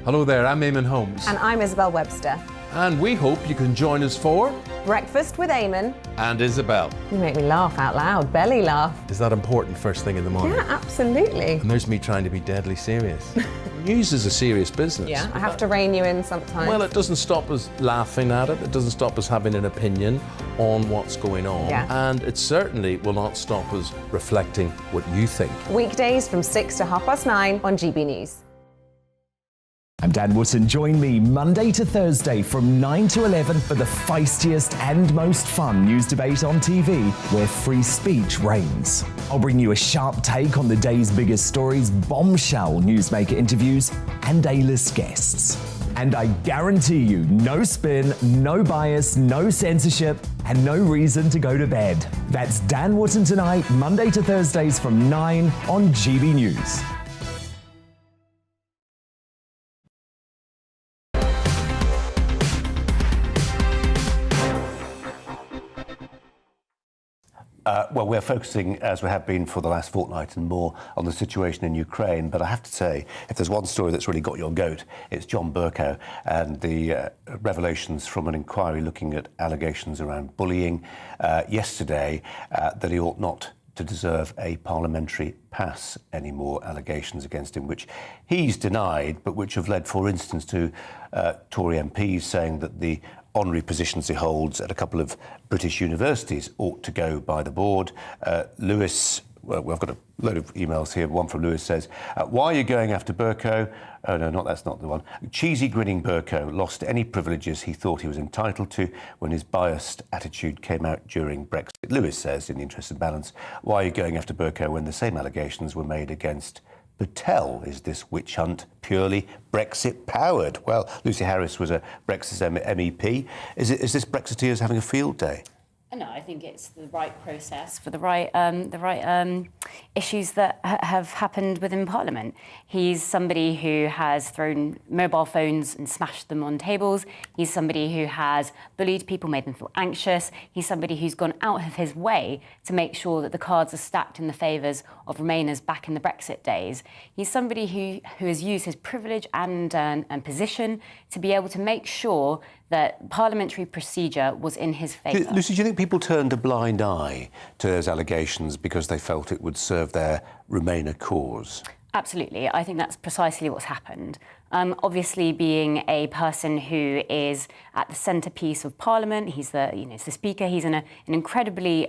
Hello there, I'm Eamon Holmes. And I'm Isabel Webster. And we hope you can join us for Breakfast with Eamon and Isabel. You make me laugh out loud, belly laugh. Is that important first thing in the morning? Yeah, absolutely. And there's me trying to be deadly serious. News is a serious business. Yeah, I have to rein you in sometimes. Well, it doesn't stop us laughing at it. It doesn't stop us having an opinion on what's going on. Yeah. And it certainly will not stop us reflecting what you think. Weekdays from 6 to 9:30 on GB News. I'm Dan Wootton. Join me Monday to Thursday from 9 to 11 for the feistiest and most fun news debate on TV, where free speech reigns. I'll bring you a sharp take on the day's biggest stories, bombshell newsmaker interviews, and A-list guests. And I guarantee you, no spin, no bias, no censorship, and no reason to go to bed. That's Dan Wootton tonight, Monday to Thursdays from 9 on GB News. Well, we're focusing, as we have been for the last fortnight and more, on the situation in Ukraine. But I have to say, if there's one story that's really got your goat, it's John Bercow and the revelations from an inquiry looking at allegations around bullying yesterday that he ought not to deserve a parliamentary pass anymore. Allegations against him, which he's denied, but which have led, for instance, to Tory MPs saying that the honorary positions he holds at a couple of British universities ought to go by the board. Lewis, well, we've got a load of emails here. One from Lewis says, why are you going after Bercow? Oh, no, that's not the one. Cheesy grinning Bercow lost any privileges he thought he was entitled to when his biased attitude came out during Brexit. Lewis says, in the interest of balance, why are you going after Bercow when the same allegations were made against Patel? Is this witch hunt purely Brexit-powered? Well, Lucy Harris was a Brexit MEP. Is this Brexiteers having a field day? No, I think it's the right process for the right issues that have happened within Parliament. He's somebody who has thrown mobile phones and smashed them on tables. He's somebody who has bullied people, made them feel anxious. He's somebody who's gone out of his way to make sure that the cards are stacked in the favours of Remainers back in the Brexit days. He's somebody who has used his privilege and position to be able to make sure that parliamentary procedure was in his favour. Lucy, do you think people turned a blind eye to those allegations because they felt it would serve their Remainer cause? Absolutely. I think that's precisely what's happened. Obviously, being a person who is at the centrepiece of Parliament, he's the Speaker. He's in an incredibly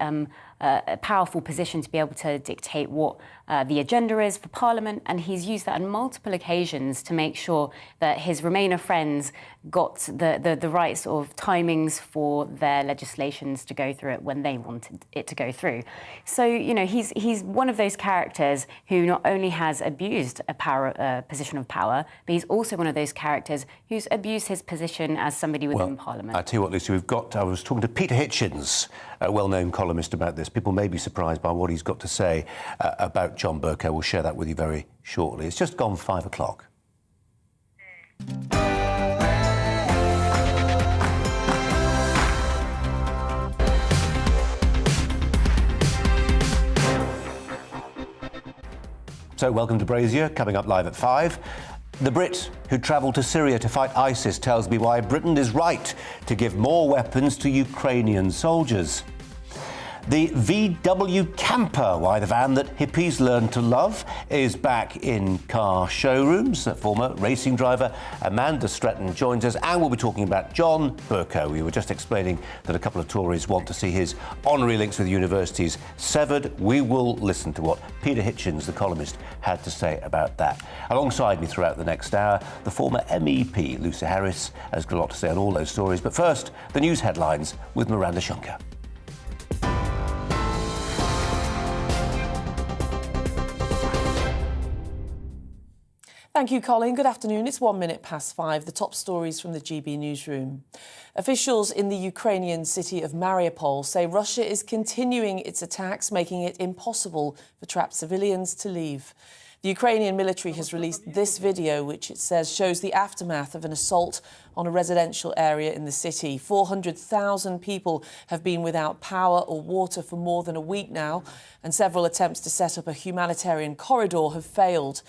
powerful position to be able to dictate what the agenda is for Parliament, and he's used that on multiple occasions to make sure that his Remainer friends got the right sort of timings for their legislations to go through it when they wanted it to go through. So, he's one of those characters who not only has abused a position of power, but he's also one of those characters who's abused his position as somebody within Parliament. I tell you what, Lucy, I was talking to Peter Hitchens, a well-known columnist, about this. People may be surprised by what he's got to say about John Bercow. We'll share that with you very shortly. It's just gone 5 o'clock. So, welcome to Brazier, coming up live at 5. The Brit who travelled to Syria to fight ISIS tells me why Britain is right to give more weapons to Ukrainian soldiers. The VW Camper, why the van that hippies learned to love, is back in car showrooms. Former racing driver Amanda Stretton joins us, and we'll be talking about John Bercow. We were just explaining that a couple of Tories want to see his honorary links with universities severed. We will listen to what Peter Hitchens, the columnist, had to say about that. Alongside me throughout the next hour, the former MEP, Lucy Harris, has got a lot to say on all those stories. But first, the news headlines with Miranda Shunker. Thank you, Colin. Good afternoon. It's 1 minute past 5. The top stories from the GB newsroom. Officials in the Ukrainian city of Mariupol say Russia is continuing its attacks, making it impossible for trapped civilians to leave. The Ukrainian military has released this video, which it says shows the aftermath of an assault on a residential area in the city. 400,000 people have been without power or water for more than a week now, and several attempts to set up a humanitarian corridor have failed.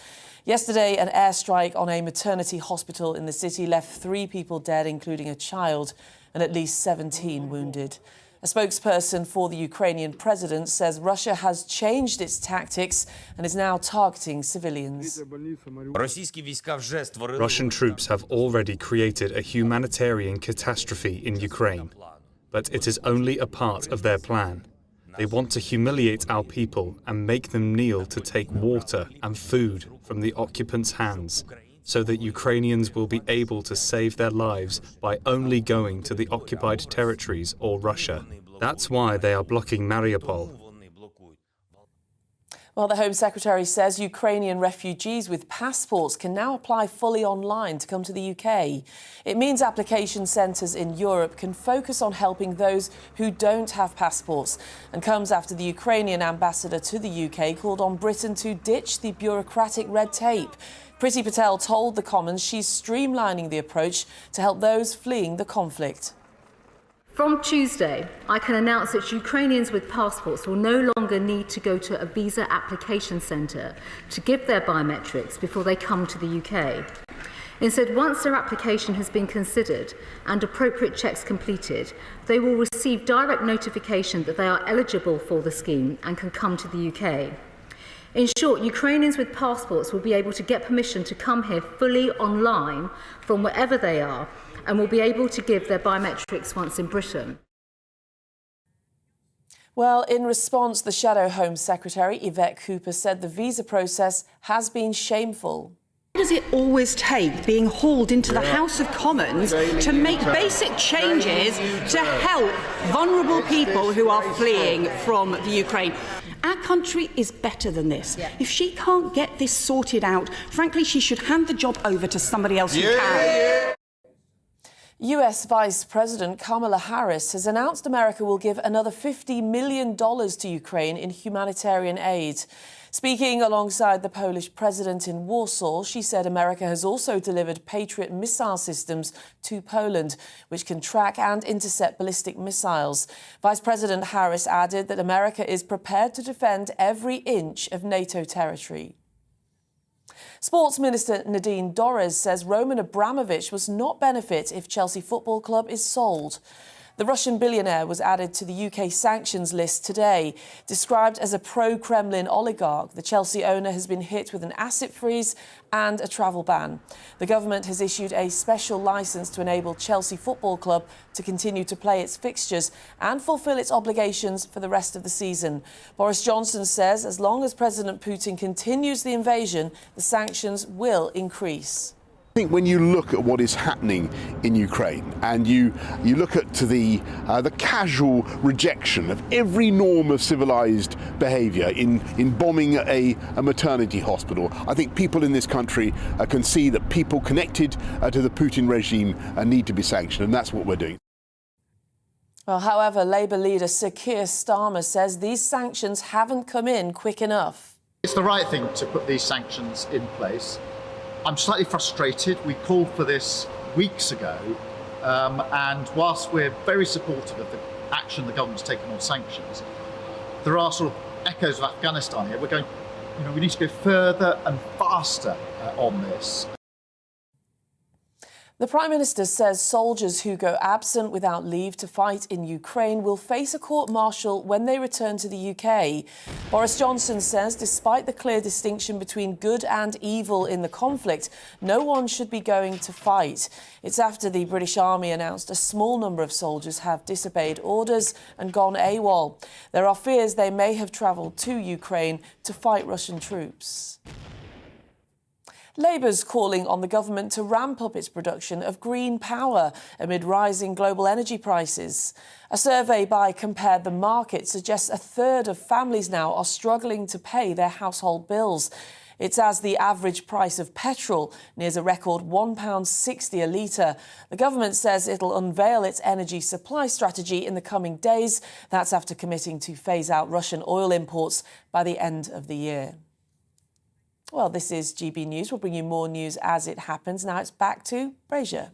Yesterday, an airstrike on a maternity hospital in the city left 3 people dead, including a child, and at least 17 wounded. A spokesperson for the Ukrainian president says Russia has changed its tactics and is now targeting civilians. Russian troops have already created a humanitarian catastrophe in Ukraine, but it is only a part of their plan. They want to humiliate our people and make them kneel to take water and food from the occupants' hands, so that Ukrainians will be able to save their lives by only going to the occupied territories or Russia. That's why they are blocking Mariupol. Well, the Home Secretary says Ukrainian refugees with passports can now apply fully online to come to the UK. It means application centres in Europe can focus on helping those who don't have passports, and comes after the Ukrainian ambassador to the UK called on Britain to ditch the bureaucratic red tape. Priti Patel told the Commons she's streamlining the approach to help those fleeing the conflict. From Tuesday, I can announce that Ukrainians with passports will no longer need to go to a visa application centre to give their biometrics before they come to the UK. Instead, once their application has been considered and appropriate checks completed, they will receive direct notification that they are eligible for the scheme and can come to the UK. In short, Ukrainians with passports will be able to get permission to come here fully online from wherever they are and will be able to give their biometrics once in Britain. Well, in response, the Shadow Home Secretary, Yvette Cooper, said the visa process has been shameful. Why does it always take being hauled into the House of Commons to make basic changes to help vulnerable people who are fleeing from the Ukraine? Our country is better than this. If she can't get this sorted out, frankly, she should hand the job over to somebody else who can. US Vice President Kamala Harris has announced America will give another $50 million to Ukraine in humanitarian aid. Speaking alongside the Polish president in Warsaw, she said America has also delivered Patriot missile systems to Poland, which can track and intercept ballistic missiles. Vice President Harris added that America is prepared to defend every inch of NATO territory. Sports Minister Nadine Dorries says Roman Abramovich must not benefit if Chelsea Football Club is sold. The Russian billionaire was added to the UK sanctions list today. Described as a pro-Kremlin oligarch, the Chelsea owner has been hit with an asset freeze and a travel ban. The government has issued a special licence to enable Chelsea Football Club to continue to play its fixtures and fulfil its obligations for the rest of the season. Boris Johnson says as long as President Putin continues the invasion, the sanctions will increase. I think when you look at what is happening in Ukraine and you look at the casual rejection of every norm of civilized behaviour in bombing a maternity hospital, I think people in this country can see that people connected to the Putin regime need to be sanctioned, and that's what we're doing. Well, however, Labour leader Sir Keir Starmer says these sanctions haven't come in quick enough. It's the right thing to put these sanctions in place. I'm slightly frustrated. We called for this weeks ago, and whilst we're very supportive of the action the government's taken on sanctions, there are sort of echoes of Afghanistan here. We're going, we need to go further and faster on this. The Prime Minister says soldiers who go absent without leave to fight in Ukraine will face a court-martial when they return to the UK. Boris Johnson says despite the clear distinction between good and evil in the conflict, no one should be going to fight. It's after the British Army announced a small number of soldiers have disobeyed orders and gone AWOL. There are fears they may have travelled to Ukraine to fight Russian troops. Labour's calling on the government to ramp up its production of green power amid rising global energy prices. A survey by Compare the Market suggests a third of families now are struggling to pay their household bills. It's as the average price of petrol nears a record £1.60 a litre. The government says it'll unveil its energy supply strategy in the coming days. That's after committing to phase out Russian oil imports by the end of the year. Well, this is GB News. We'll bring you more news as it happens. Now it's back to Brazier.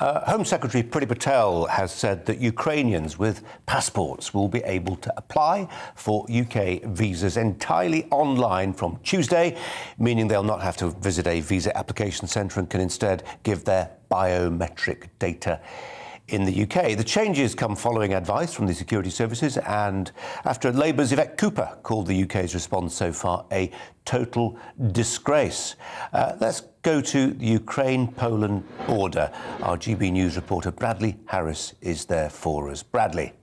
Home Secretary Priti Patel has said that Ukrainians with passports will be able to apply for UK visas entirely online from Tuesday, meaning they'll not have to visit a visa application centre and can instead give their biometric data in the UK. The changes come following advice from the security services and after Labour's Yvette Cooper called the UK's response so far a total disgrace. Let's go to the Ukraine-Poland border. Our GB News reporter Bradley Harris is there for us. Bradley.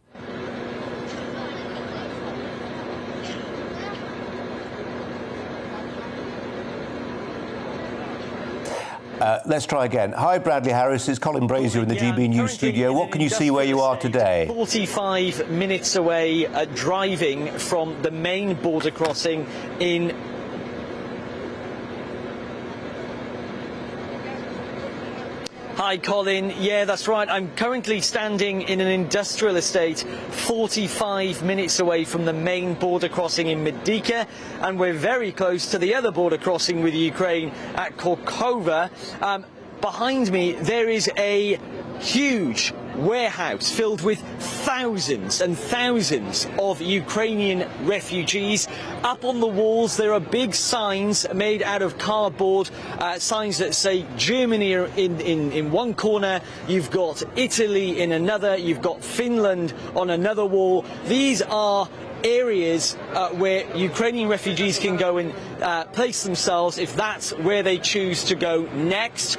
Let's try again. Hi, Bradley Harris. It's Colin Brazier in the GB News studio. What can you see where you are today? 45 minutes away, driving from the main border crossing in... Hi, Colin. Yeah, that's right. I'm currently standing in an industrial estate 45 minutes away from the main border crossing in Medyka, and we're very close to the other border crossing with Ukraine at Korkova. behind me there is a huge warehouse filled with thousands and thousands of Ukrainian refugees. Up on the walls there are big signs made out of cardboard, signs that say Germany in one corner, you've got Italy in another, you've got Finland on another wall. These are areas where Ukrainian refugees can go and place themselves if that's where they choose to go next.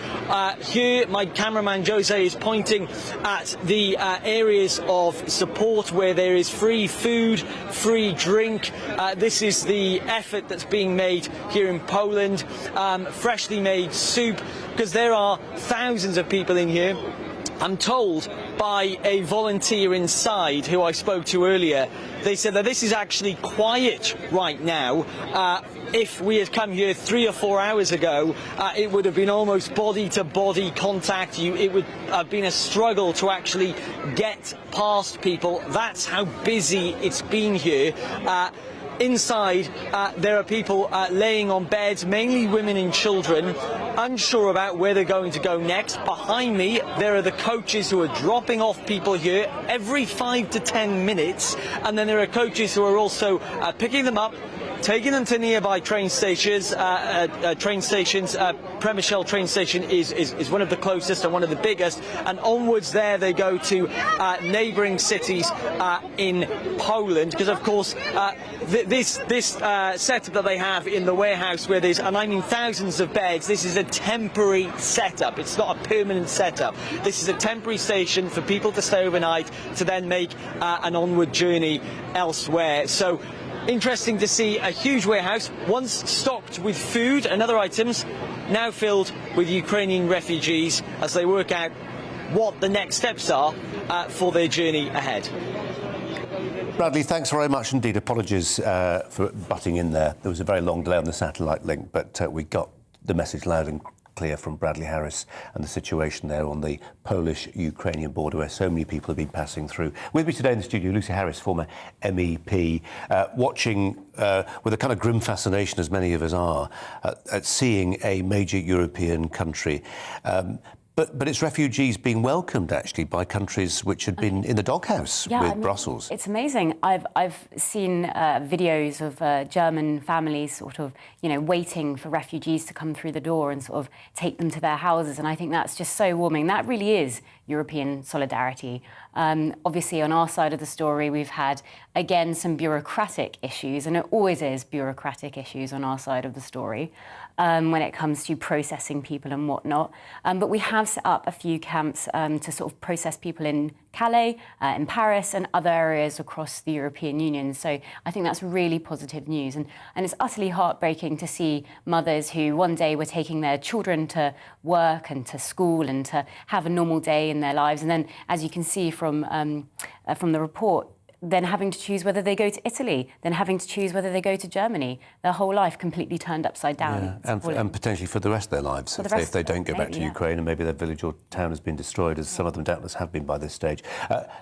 Here my cameraman Jose is pointing at the areas of support where there is free food, free drink. This is the effort that's being made here in Poland. Freshly made soup, because there are thousands of people in here. I'm told by a volunteer inside who I spoke to earlier, they said that this is actually quiet right now. If we had come here 3 or 4 hours ago, it would have been almost body-to-body contact. It would have been a struggle to actually get past people. That's how busy it's been here. Inside, there are people laying on beds, mainly women and children, unsure about where they're going to go next. Behind me, there are the coaches who are dropping off people here every 5 to 10 minutes, and then there are coaches who are also picking them up, taking them to nearby train stations. Promotional train station is one of the closest and one of the biggest, and onwards there they go to neighbouring cities in Poland, because of course this setup that they have in the warehouse where there's, and I mean thousands of beds, this is a temporary setup. It's not a permanent setup. This is a temporary station for people to stay overnight to then make an onward journey elsewhere. So interesting to see a huge warehouse, once stocked with food and other items, now filled with Ukrainian refugees as they work out what the next steps are for their journey ahead. Bradley, thanks very much indeed. Apologies for butting in there. There was a very long delay on the satellite link, but we got the message loud and clear from Bradley Harris and the situation there on the Polish-Ukrainian border where so many people have been passing through. With me today in the studio, Lucy Harris, former MEP, watching with a kind of grim fascination, as many of us are, at seeing a major European country. But its refugees being welcomed, actually, by countries which had been in the doghouse with Brussels. It's amazing. I've seen videos of German families sort of, waiting for refugees to come through the door and sort of take them to their houses. And I think that's just so warming. That really is European solidarity. Obviously, on our side of the story, we've had, again, some bureaucratic issues, and it always is bureaucratic issues on our side of the story when it comes to processing people and whatnot. But we have set up a few camps to sort of process people in Calais, in Paris, and other areas across the European Union. So I think that's really positive news. And it's utterly heartbreaking to see mothers who one day were taking their children to work and to school and to have a normal day in their lives. And then, as you can see from the report, then having to choose whether they go to Italy, then having to choose whether they go to Germany. Their whole life completely turned upside down. Yeah. And potentially for the rest of their lives, if they don't go back to Ukraine and maybe their village or town has been destroyed, as some of them doubtless have been by this stage.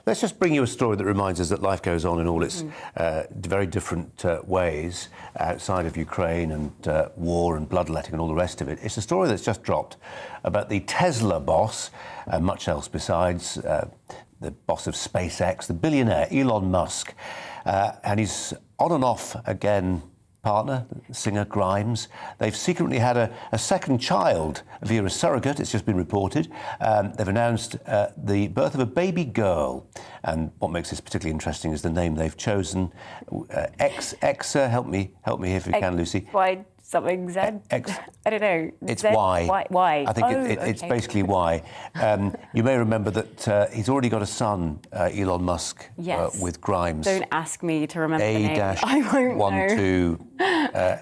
Let's just bring you a story that reminds us that life goes on in all its very different ways outside of Ukraine and war and bloodletting and all the rest of it. It's a story that's just dropped about the Tesla boss, and much else besides, the boss of SpaceX, the billionaire Elon Musk, and his on and off again partner, singer Grimes. They've secretly had a second child via a surrogate, it's just been reported. They've announced the birth of a baby girl. And what makes this particularly interesting is the name they've chosen. Exa, help me if you can, Lucy. Why something Z? I don't know. It's Z? Y. Y. I think it's basically Y. You may remember that he's already got a son, Elon Musk, with Grimes. Don't ask me to remember the name. I won't know.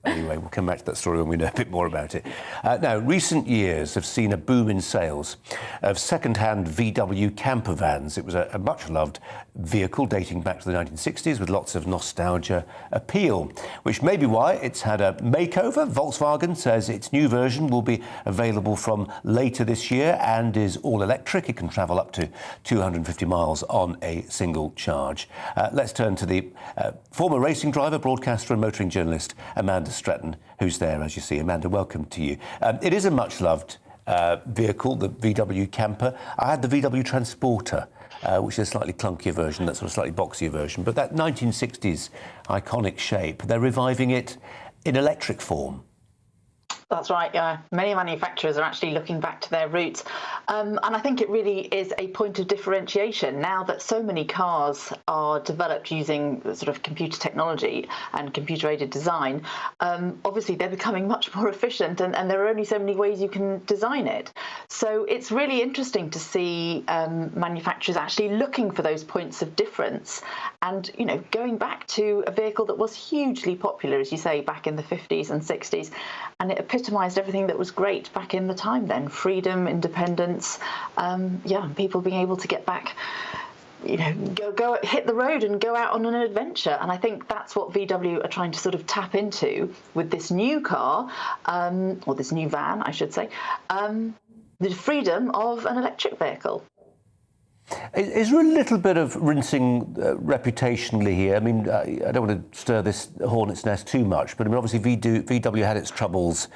Anyway, we'll come back to that story when we know a bit more about it. Now, recent years have seen a boom in sales of second-hand VW camper vans. It was a much-loved vehicle dating back to the 1960s with lots of nostalgia appeal, which may be why it's had a makeover. Volkswagen says its new version will be available from later this year and is all-electric. It can travel up to 250 miles on a single charge. Let's turn to the former racing driver, broadcaster and motoring journalist, Amanda Stretton, who's there, as you see. Amanda, welcome to you. It is a much-loved vehicle, the VW Camper. I had the VW Transporter, which is a slightly clunkier version, that sort of slightly boxier version. But that 1960s iconic shape, they're reviving it in electric form. That's right, yeah. Many manufacturers are actually looking back to their roots. And I think it really is a point of differentiation now that so many cars are developed using sort of computer technology and computer-aided design. Obviously, they're becoming much more efficient and there are only so many ways you can design it. So it's really interesting to see manufacturers actually looking for those points of difference and, you know, going back to a vehicle that was hugely popular, as you say, back in the 50s and 60s. And it epitomised everything that was great back in the time then. Freedom, independence, people being able to get back, you know, go hit the road and go out on an adventure. And I think that's what VW are trying to sort of tap into with this new car, or this new van, I should say, the freedom of an electric vehicle. Is there a little bit of rinsing reputationally here? I mean, I don't want to stir this hornet's nest too much, but I mean, obviously VW had its troubles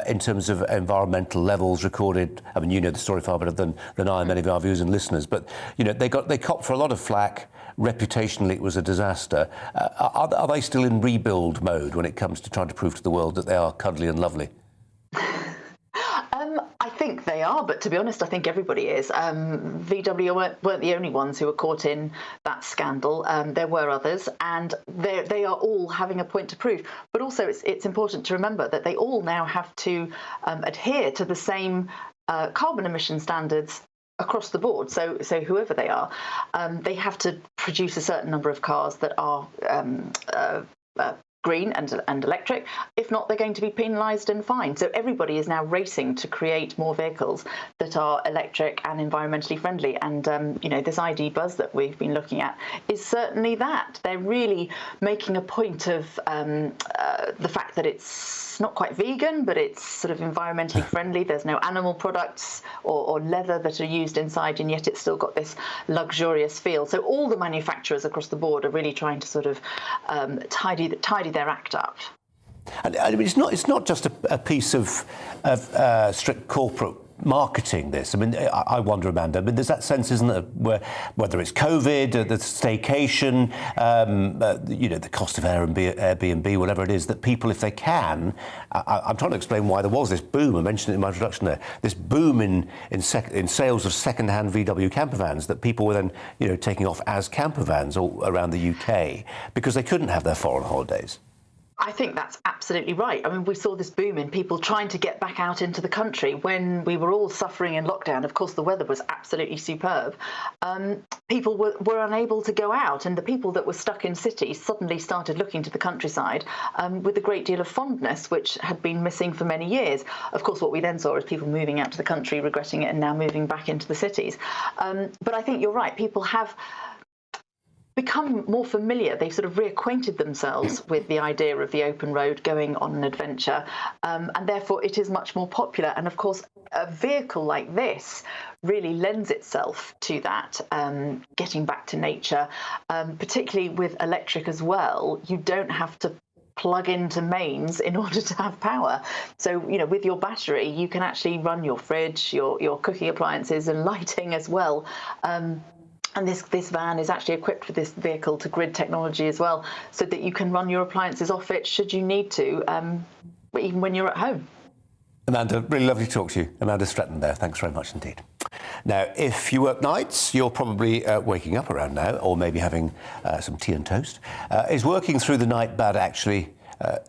in terms of environmental levels recorded. I mean, you know the story far better than I and many of our viewers and listeners, but, you know, they copped for a lot of flack. Reputationally, it was a disaster. Are they still in rebuild mode when it comes to trying to prove to the world that they are cuddly and lovely? I think they are, but to be honest, I think everybody is. VW weren't the only ones who were caught in that scandal. There were others, and they are all having a point to prove. But also, it's important to remember that they all now have to adhere to the same carbon emission standards across the board. So whoever they are, they have to produce a certain number of cars that are green and electric. If not, they're going to be penalised and fined. So everybody is now racing to create more vehicles that are electric and environmentally friendly. And you know, this ID Buzz that we've been looking at is certainly that. They're really making a point of the fact that it's not quite vegan, but it's sort of environmentally friendly. There's no animal products or leather that are used inside, and yet it's still got this luxurious feel. So all the manufacturers across the board are really trying to sort of tidy their act up. And I mean, it's not just a piece of strict corporate marketing, this. I mean, I wonder, Amanda, I mean, there's that sense, isn't there, where whether it's COVID, the staycation, you know, the cost of Airbnb, whatever it is, that people, if they can, I'm trying to explain why there was this boom, I mentioned it in my introduction there, this boom in sales of second-hand VW camper vans, that people were then, you know, taking off as camper vans all around the UK because they couldn't have their foreign holidays. I think that's absolutely right. I mean, we saw this boom in people trying to get back out into the country when we were all suffering in lockdown. Of course, the weather was absolutely superb. People were unable to go out, and the people that were stuck in cities suddenly started looking to the countryside with a great deal of fondness, which had been missing for many years. Of course, what we then saw is people moving out to the country, regretting it, and now moving back into the cities. But I think you're right. People have become more familiar. They've sort of reacquainted themselves with the idea of the open road, going on an adventure, and therefore it is much more popular. And of course, a vehicle like this really lends itself to that, getting back to nature, particularly with electric as well. You don't have to plug into mains in order to have power. So, you know, with your battery, you can actually run your fridge, your cooking appliances and lighting as well. And this van is actually equipped with this vehicle to grid technology as well, so that you can run your appliances off it should you need to, even when you're at home. Amanda, really lovely to talk to you. Amanda Stretton there, thanks very much indeed. Now, if you work nights, you're probably waking up around now, or maybe having some tea and toast. Is working through the night bad actually,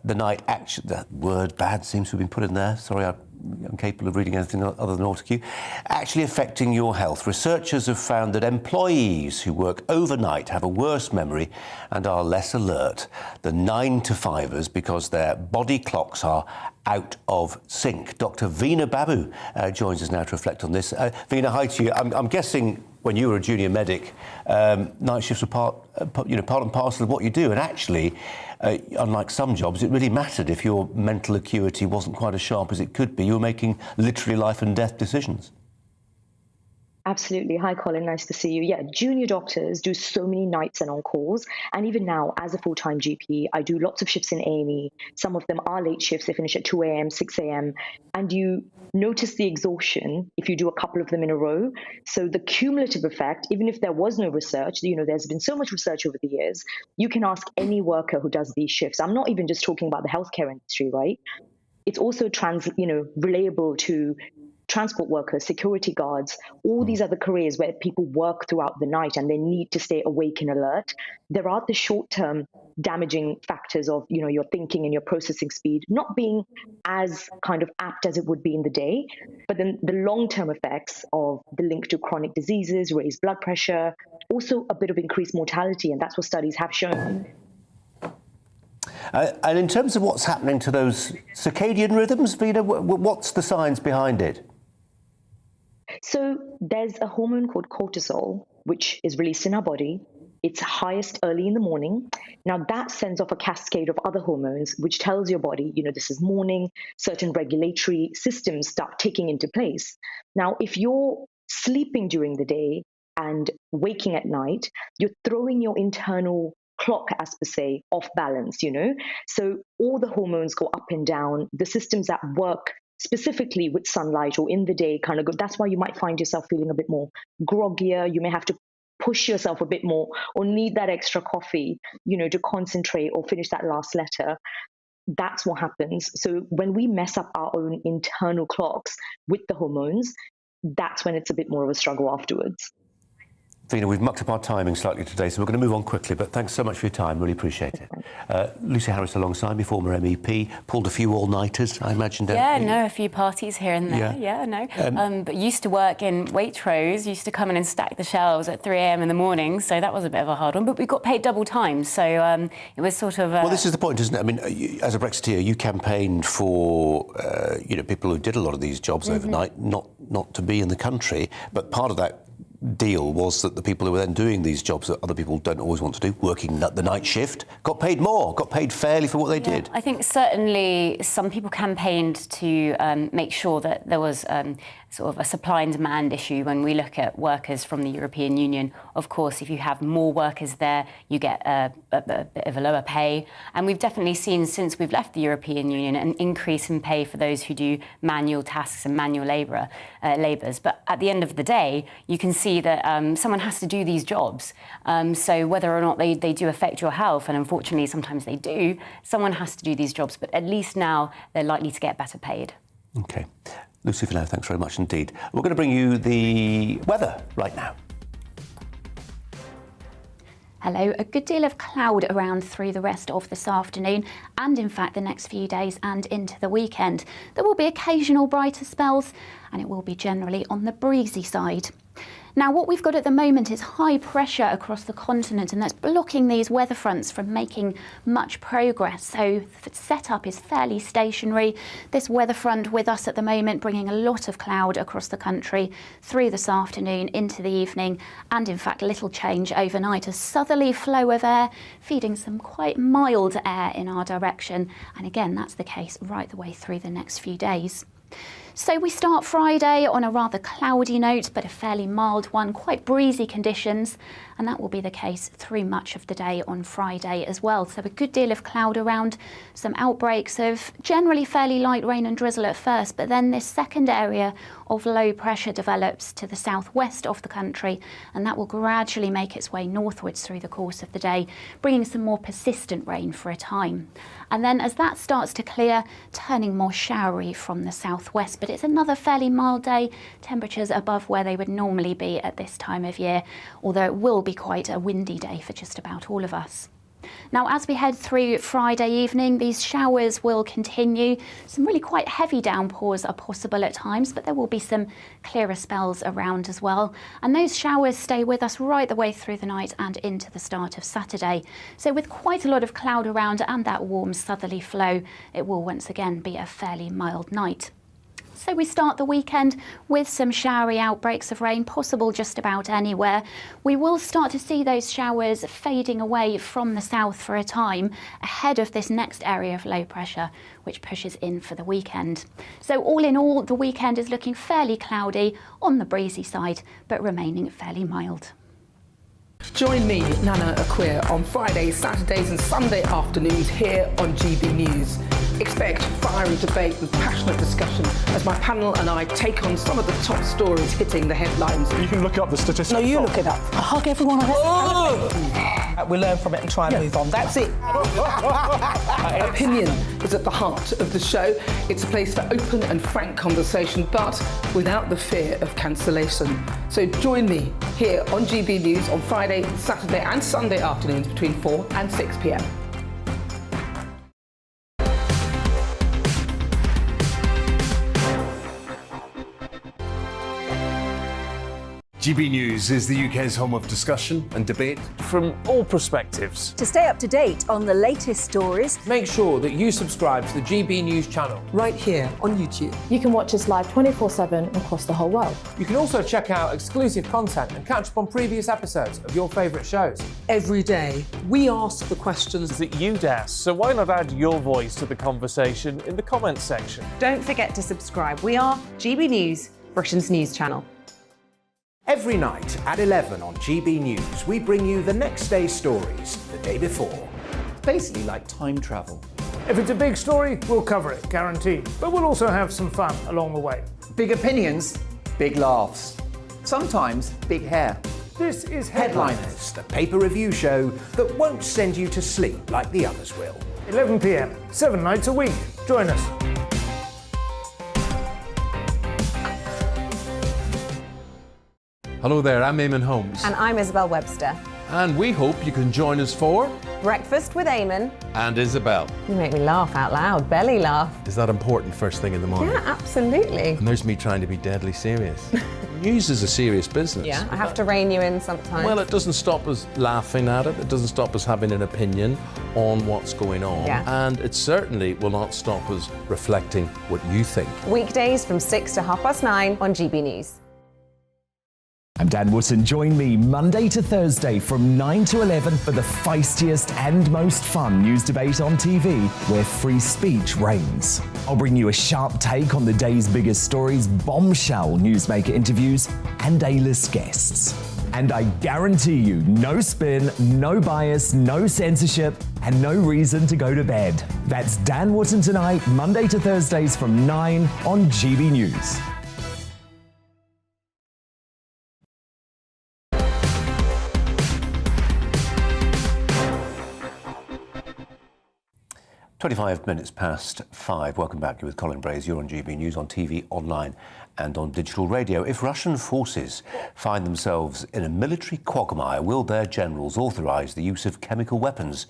the word bad seems to have been put in there, sorry, I'm capable of reading anything other than autocue, actually affecting your health. Researchers have found that employees who work overnight have a worse memory and are less alert than 9-to-5ers because their body clocks are out of sync. Dr. Veena Babu joins us now to reflect on this. Veena, hi to you. I'm guessing when you were a junior medic, night shifts were part and parcel of what you do, and actually, unlike some jobs, it really mattered if your mental acuity wasn't quite as sharp as it could be. You were making literally life and death decisions. Absolutely. Hi, Colin. Nice to see you. Yeah, junior doctors do so many nights and on calls. And even now, as a full-time GP, I do lots of shifts in A&E. Some of them are late shifts. They finish at 2 a.m., 6 a.m. And you notice the exhaustion if you do a couple of them in a row. So the cumulative effect, even if there was no research, there's been so much research over the years, you can ask any worker who does these shifts. I'm not even just talking about the healthcare industry, right? It's also relatable to transport workers, security guards, all these other careers where people work throughout the night and they need to stay awake and alert. There are the short-term damaging factors of, your thinking and your processing speed not being as kind of apt as it would be in the day, but then the long-term effects of the link to chronic diseases, raised blood pressure, also a bit of increased mortality, and that's what studies have shown. And in terms of what's happening to those circadian rhythms, Veena, what's the science behind it? So there's a hormone called cortisol, which is released in our body. It's highest early in the morning. Now that sends off a cascade of other hormones, which tells your body, this is morning, certain regulatory systems start taking into place. Now, if you're sleeping during the day and waking at night, you're throwing your internal clock, as per se, off balance, So all the hormones go up and down. The systems that work specifically with sunlight or in the day kind of go. That's why you might find yourself feeling a bit more groggier. You may have to push yourself a bit more or need that extra coffee, to concentrate or finish that last letter. That's what happens. So when we mess up our own internal clocks with the hormones, that's when it's a bit more of a struggle afterwards. Veena, we've mucked up our timing slightly today, so we're going to move on quickly, but thanks so much for your time. Really appreciate it. Lucy Harris alongside me, former MEP, pulled a few all-nighters, I imagine, a few parties here and there, but used to work in Waitrose, used to come in and stack the shelves at 3 a.m. in the morning, so that was a bit of a hard one, but we got paid double time, so it was sort of... Well, this is the point, isn't it? I mean, as a Brexiteer, you campaigned for, people who did a lot of these jobs overnight, not to be in the country, but part of that deal was that the people who were then doing these jobs that other people don't always want to do, working the night shift, got paid more, got paid fairly for what they did. I think certainly some people campaigned to make sure that there was sort of a supply and demand issue when we look at workers from the European Union. Of course, if you have more workers there, you get a bit of a lower pay. And we've definitely seen, since we've left the European Union, an increase in pay for those who do manual tasks and manual labours. But at the end of the day, you can see that someone has to do these jobs. So whether or not they do affect your health, and unfortunately sometimes they do, someone has to do these jobs. But at least now they're likely to get better paid. OK. Lucy, for now, thanks very much indeed. We're going to bring you the weather right now. Hello, a good deal of cloud around through the rest of this afternoon and in fact the next few days and into the weekend. There will be occasional brighter spells and it will be generally on the breezy side. Now, what we've got at the moment is high pressure across the continent, and that's blocking these weather fronts from making much progress. So the setup is fairly stationary. This weather front with us at the moment bringing a lot of cloud across the country through this afternoon into the evening, and in fact little change overnight. A southerly flow of air feeding some quite mild air in our direction, and again that's the case right the way through the next few days. So we start Friday on a rather cloudy note, but a fairly mild one, quite breezy conditions, and that will be the case through much of the day on Friday as well. So a good deal of cloud around, some outbreaks of generally fairly light rain and drizzle at first, but then this second area of low pressure develops to the southwest of the country, and that will gradually make its way northwards through the course of the day, bringing some more persistent rain for a time. And then as that starts to clear, turning more showery from the southwest. But it's another fairly mild day, temperatures above where they would normally be at this time of year, although it will be quite a windy day for just about all of us. Now, as we head through Friday evening, these showers will continue. Some really quite heavy downpours are possible at times, but there will be some clearer spells around as well. And those showers stay with us right the way through the night and into the start of Saturday. So with quite a lot of cloud around and that warm southerly flow, it will once again be a fairly mild night. So we start the weekend with some showery outbreaks of rain possible just about anywhere. We will start to see those showers fading away from the south for a time ahead of this next area of low pressure, which pushes in for the weekend. So all in all, the weekend is looking fairly cloudy on the breezy side, but remaining fairly mild. Join me, Nana Akua, on Fridays, Saturdays and Sunday afternoons here on GB News. Expect fiery debate and passionate discussion as my panel and I take on some of the top stories hitting the headlines. You can look up the statistics. No, you look it up. I hug everyone. We learn from it and try and move on. That's it. Opinion is at the heart of the show. It's a place for open and frank conversation, but without the fear of cancellation. So join me here on GB News on Friday, Saturday and Sunday afternoons between 4 and 6 p.m. GB News is the UK's home of discussion and debate from all perspectives. To stay up to date on the latest stories, make sure that you subscribe to the GB News channel right here on YouTube. You can watch us live 24/7 across the whole world. You can also check out exclusive content and catch up on previous episodes of your favourite shows. Every day, we ask the questions that you'd ask, so why not add your voice to the conversation in the comments section? Don't forget to subscribe. We are GB News, Britain's news channel. Every night at 11 on GB News, we bring you the next day's stories the day before. It's basically like time travel. If it's a big story, we'll cover it, guaranteed. But we'll also have some fun along the way. Big opinions, big laughs. Sometimes big hair. This is Headliners, the paper review show that won't send you to sleep like the others will. 11 p.m, 7 nights a week. Join us. Hello there, I'm Eamon Holmes. And I'm Isabel Webster. And we hope you can join us for Breakfast with Eamon and Isabel. You make me laugh out loud, belly laugh. Is that important first thing in the morning? Yeah, absolutely. And there's me trying to be deadly serious. News is a serious business. Yeah, I have to rein you in sometimes. Well, it doesn't stop us laughing at it. It doesn't stop us having an opinion on what's going on. Yeah. And it certainly will not stop us reflecting what you think. Weekdays from 6 to 9:30 on GB News. I'm Dan Wootton. Join me Monday to Thursday from 9 to 11 for the feistiest and most fun news debate on TV, where free speech reigns. I'll bring you a sharp take on the day's biggest stories, bombshell newsmaker interviews, and A-list guests. And I guarantee you, no spin, no bias, no censorship, and no reason to go to bed. That's Dan Wootton tonight, Monday to Thursdays from 9 on GB News. "25 minutes past 5. Welcome back. You're with Colin Brazier on GB News, on TV, online and on digital radio. If Russian forces find themselves in a military quagmire, will their generals authorise the use of chemical weapons?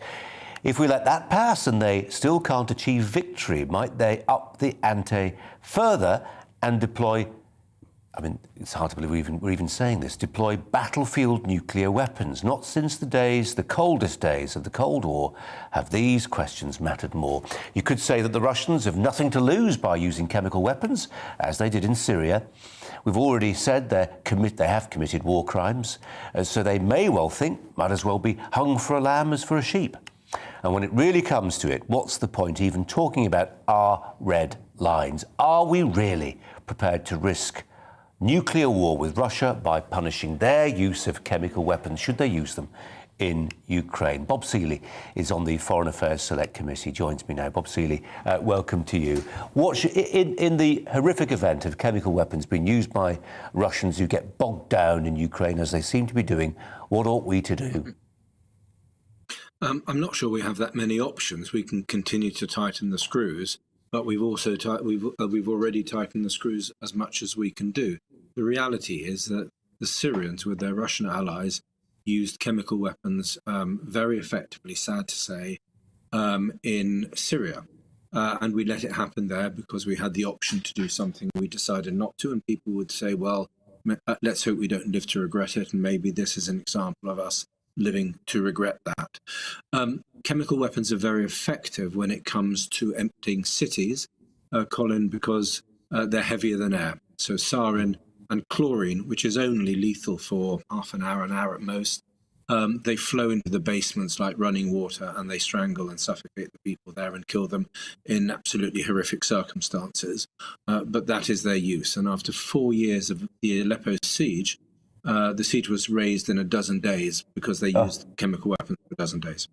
If we let that pass and they still can't achieve victory, might they up the ante further and deploy, I mean, it's hard to believe we're even saying this, deploy battlefield nuclear weapons? Not since the coldest days of the Cold War have these questions mattered more. You could say that the Russians have nothing to lose by using chemical weapons, as they did in Syria. We've already said they have committed war crimes, so they may well think, might as well be hung for a lamb as for a sheep. And when it really comes to it, what's the point even talking about our red lines? Are we really prepared to risk nuclear war with Russia by punishing their use of chemical weapons, should they use them in Ukraine? Bob Seeley is on the Foreign Affairs Select Committee, joins me now. Bob Seeley, welcome to you. In the horrific event of chemical weapons being used by Russians who get bogged down in Ukraine, as they seem to be doing, what ought we to do? I'm not sure we have that many options. We can continue to tighten the screws, but we've also we've already tightened the screws as much as we can do. The reality is that the Syrians, with their Russian allies, used chemical weapons very effectively, sad to say, in Syria. And we let it happen there because we had the option to do something. We decided not to, and people would say, well, let's hope we don't live to regret it, and maybe this is an example of us living to regret that. Chemical weapons are very effective when it comes to emptying cities, Colin, because they're heavier than air. So sarin and chlorine, which is only lethal for half an hour at most, they flow into the basements like running water, and they strangle and suffocate the people there and kill them in absolutely horrific circumstances. But that is their use. And after 4 years of the Aleppo siege, the siege was raised in a dozen days because they used chemical weapons for a dozen days.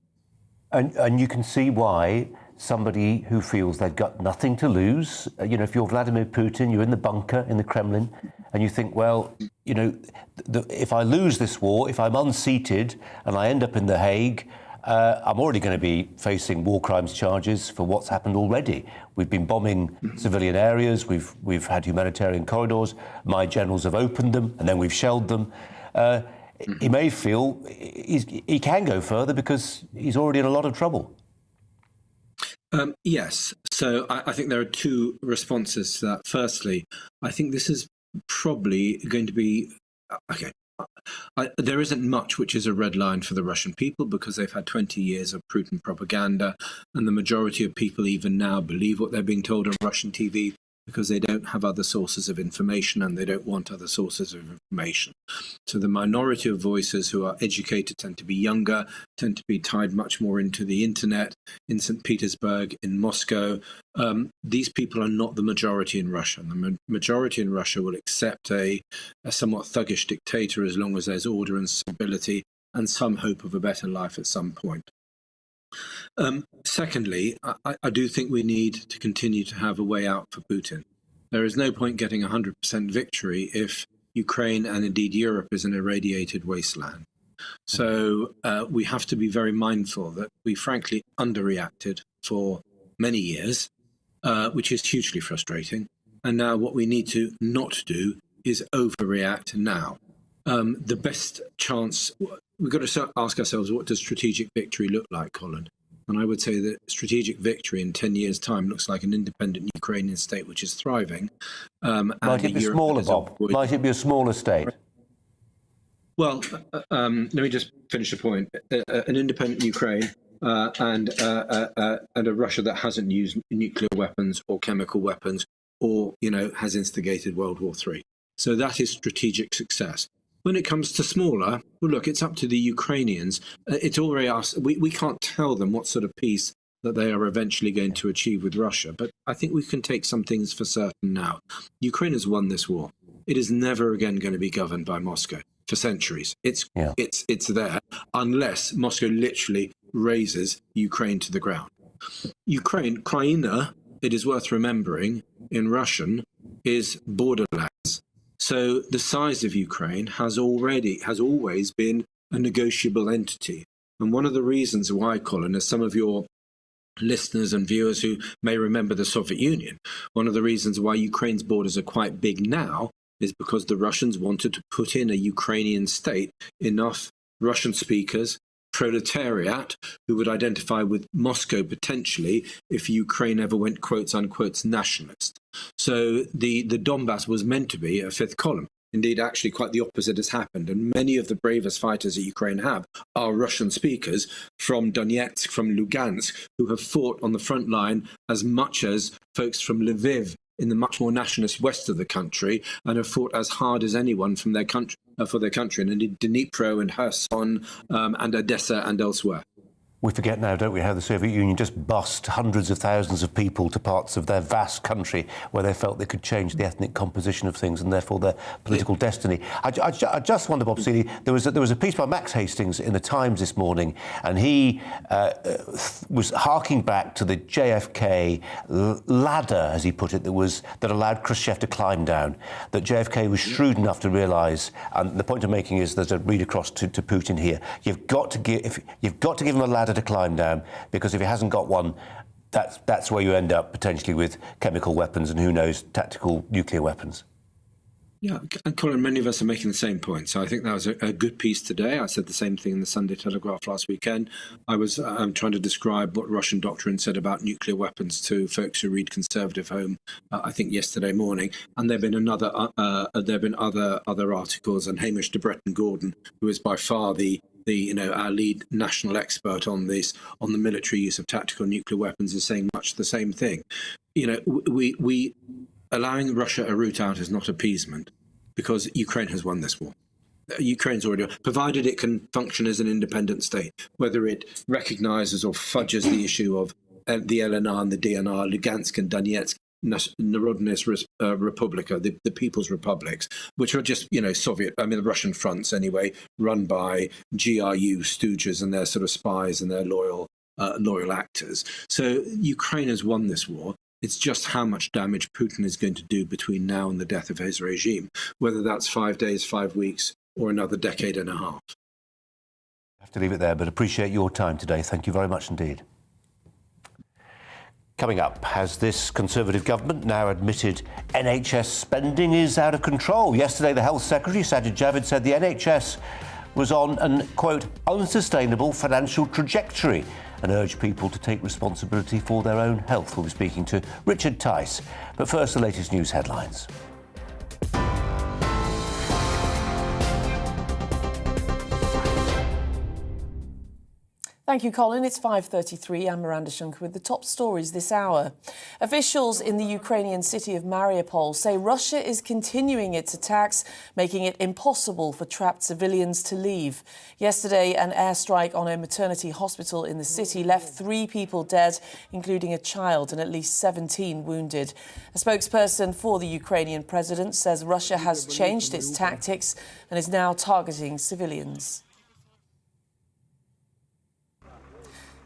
And you can see why somebody who feels they've got nothing to lose, if you're Vladimir Putin, you're in the bunker in the Kremlin, and you think, well, if I lose this war, if I'm unseated and I end up in The Hague, I'm already going to be facing war crimes charges for what's happened already. We've been bombing civilian areas, we've had humanitarian corridors, my generals have opened them, and then we've shelled them. He may feel he can go further because he's already in a lot of trouble. Yes. So I think there are two responses to that. Firstly, I think this is probably going to be okay. There isn't much which is a red line for the Russian people because they've had 20 years of Putin propaganda, and the majority of people even now believe what they're being told on Russian TV because they don't have other sources of information and they don't want other sources of information. So the minority of voices who are educated tend to be younger, tend to be tied much more into the internet, in St. Petersburg, in Moscow. These people are not the majority in Russia. The majority in Russia will accept a somewhat thuggish dictator as long as there's order and stability and some hope of a better life at some point. Secondly, I do think we need to continue to have a way out for Putin. There is no point getting 100% victory if Ukraine and indeed Europe is an irradiated wasteland. So we have to be very mindful that we frankly underreacted for many years, which is hugely frustrating. And now what we need to not do is overreact now. The best chance, we've got to ask ourselves, what does strategic victory look like, Colin? And I would say that strategic victory in 10 years' time looks like an independent Ukrainian state which is thriving. Might it be smaller, Bob? Might it be a smaller state? Well, let me just finish the point. An independent Ukraine and a Russia that hasn't used nuclear weapons or chemical weapons or, has instigated World War III. So that is strategic success. When it comes to smaller, well, look, it's up to the Ukrainians. It's already us. We can't tell them what sort of peace that they are eventually going to achieve with Russia. But I think we can take some things for certain now. Ukraine has won this war. It is never again going to be governed by Moscow for centuries. It's there unless Moscow literally razes Ukraine to the ground. Kraina, it is worth remembering, in Russian, is borderlands. So the size of Ukraine has always been a negotiable entity. And one of the reasons why, Colin, as some of your listeners and viewers who may remember the Soviet Union, one of the reasons why Ukraine's borders are quite big now is because the Russians wanted to put in a Ukrainian state enough Russian speakers, proletariat, who would identify with Moscow potentially if Ukraine ever went quotes unquote nationalist. So the Donbass was meant to be a fifth column. Indeed, actually, quite the opposite has happened. And many of the bravest fighters that Ukraine have are Russian speakers from Donetsk, from Lugansk, who have fought on the front line as much as folks from Lviv in the much more nationalist west of the country, and have fought as hard as anyone from their country for their country, and indeed Dnipro and Kherson and Odessa and elsewhere. We forget now, don't we, how the Soviet Union just bussed hundreds of thousands of people to parts of their vast country where they felt they could change the ethnic composition of things and therefore their political destiny. I just wonder, Bob Seeley, there was a piece by Max Hastings in the Times this morning, and he was harking back to the JFK ladder, as he put it, that allowed Khrushchev to climb down. That JFK was shrewd enough to realise, and the point I'm making is there's a read across to Putin here. You've got to give him a ladder to climb down, because if he hasn't got one, that's where you end up potentially with chemical weapons and, who knows, tactical nuclear weapons. Yeah, and Colin, many of us are making the same point. So I think that was a good piece today. I said the same thing in the Sunday Telegraph last weekend. I was trying to describe what Russian doctrine said about nuclear weapons to folks who read Conservative Home, I think yesterday morning. And there've been other articles, and Hamish de Bretton Gordon, who is by far our lead national expert on this, on the military use of tactical nuclear weapons, is saying much the same thing. allowing Russia a route out is not appeasement, because Ukraine has won this war. Ukraine's already, provided it can function as an independent state, whether it recognises or fudges the issue of the LNR and the DNR, Lugansk and Donetsk, Narodnaya Republika, the People's Republics, which are just, Soviet, the Russian fronts anyway, run by GRU stooges and their sort of spies and their loyal actors. So Ukraine has won this war. It's just how much damage Putin is going to do between now and the death of his regime, whether that's 5 days, 5 weeks, or another decade and a half. I have to leave it there, but appreciate your time today. Thank you very much indeed. Coming up, has this Conservative government now admitted NHS spending is out of control? Yesterday, the Health Secretary, Sajid Javid, said the NHS was on an, quote, unsustainable financial trajectory and urged people to take responsibility for their own health. We'll be speaking to Richard Tice. But first, the latest news headlines. Thank you, Colin. It's 5:33. I'm Miranda Shunker with the top stories this hour. Officials in the Ukrainian city of Mariupol say Russia is continuing its attacks, making it impossible for trapped civilians to leave. Yesterday, an airstrike on a maternity hospital in the city left 3 people dead, including a child, and at least 17 wounded. A spokesperson for the Ukrainian president says Russia has changed its tactics and is now targeting civilians.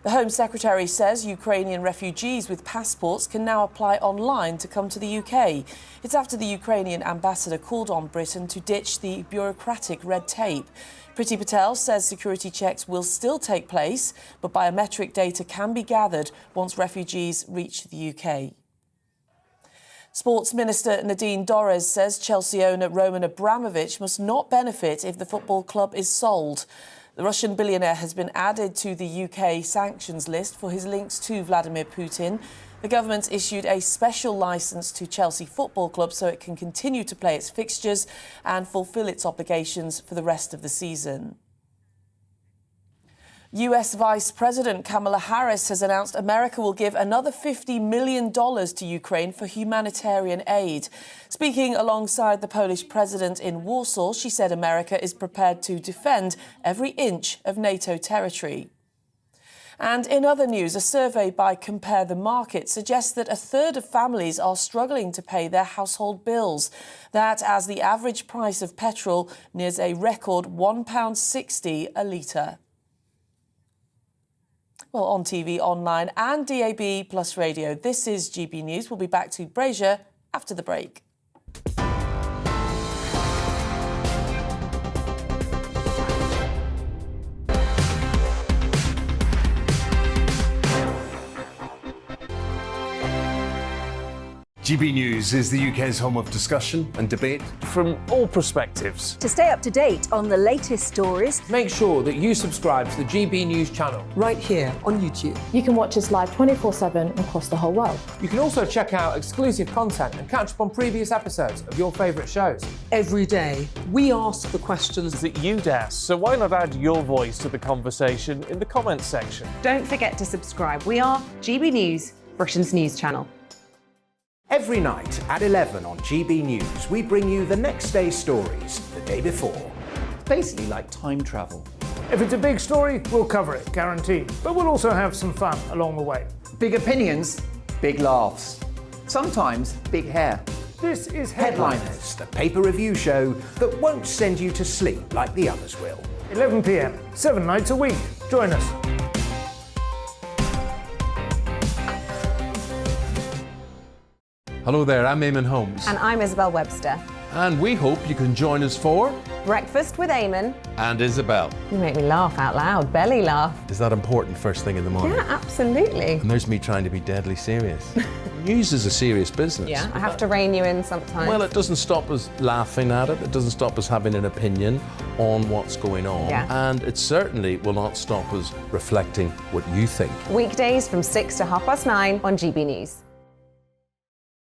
The Home Secretary says Ukrainian refugees with passports can now apply online to come to the UK. It's after the Ukrainian ambassador called on Britain to ditch the bureaucratic red tape. Priti Patel says security checks will still take place, but biometric data can be gathered once refugees reach the UK. Sports Minister Nadine Dorries says Chelsea owner Roman Abramovich must not benefit if the football club is sold. The Russian billionaire has been added to the UK sanctions list for his links to Vladimir Putin. The government issued a special licence to Chelsea Football Club so it can continue to play its fixtures and fulfil its obligations for the rest of the season. US Vice President Kamala Harris has announced America will give another $50 million to Ukraine for humanitarian aid. Speaking alongside the Polish president in Warsaw, she said America is prepared to defend every inch of NATO territory. And in other news, a survey by Compare the Market suggests that a third of families are struggling to pay their household bills. That as the average price of petrol nears a record £1.60 a litre. Well, on TV, online and DAB plus radio, this is GB News. We'll be back to Brazier after the break. GB News is the UK's home of discussion and debate. From all perspectives. To stay up to date on the latest stories, Make sure that you subscribe to the GB News channel. Right here on YouTube. You can watch us live 24/7 across the whole world. You can also check out exclusive content and catch up on previous episodes of your favourite shows. Every day, we ask the questions that you'd ask, so why not add your voice to the conversation in the comments section? Don't forget to subscribe. We are GB News, Britain's news channel. Every night at 11 on GB News, we bring you the next day's stories the day before. It's basically like time travel. If it's a big story, we'll cover it, guaranteed. But we'll also have some fun along the way. Big opinions, big laughs. Sometimes big hair. This is Headliners, the paper review show that won't send you to sleep like the others will. 11 p.m, 7 nights a week. Join us. Hello there, I'm Eamon Holmes. And I'm Isabel Webster. And we hope you can join us for Breakfast with Eamon. And Isabel. You make me laugh out loud, belly laugh. Is that important first thing in the morning? Yeah, absolutely. And there's me trying to be deadly serious. News is a serious business. Yeah, I have to rein you in sometimes. Well, it doesn't stop us laughing at it. It doesn't stop us having an opinion on what's going on. Yeah. And it certainly will not stop us reflecting what you think. Weekdays from 6 to 9:30 on GB News.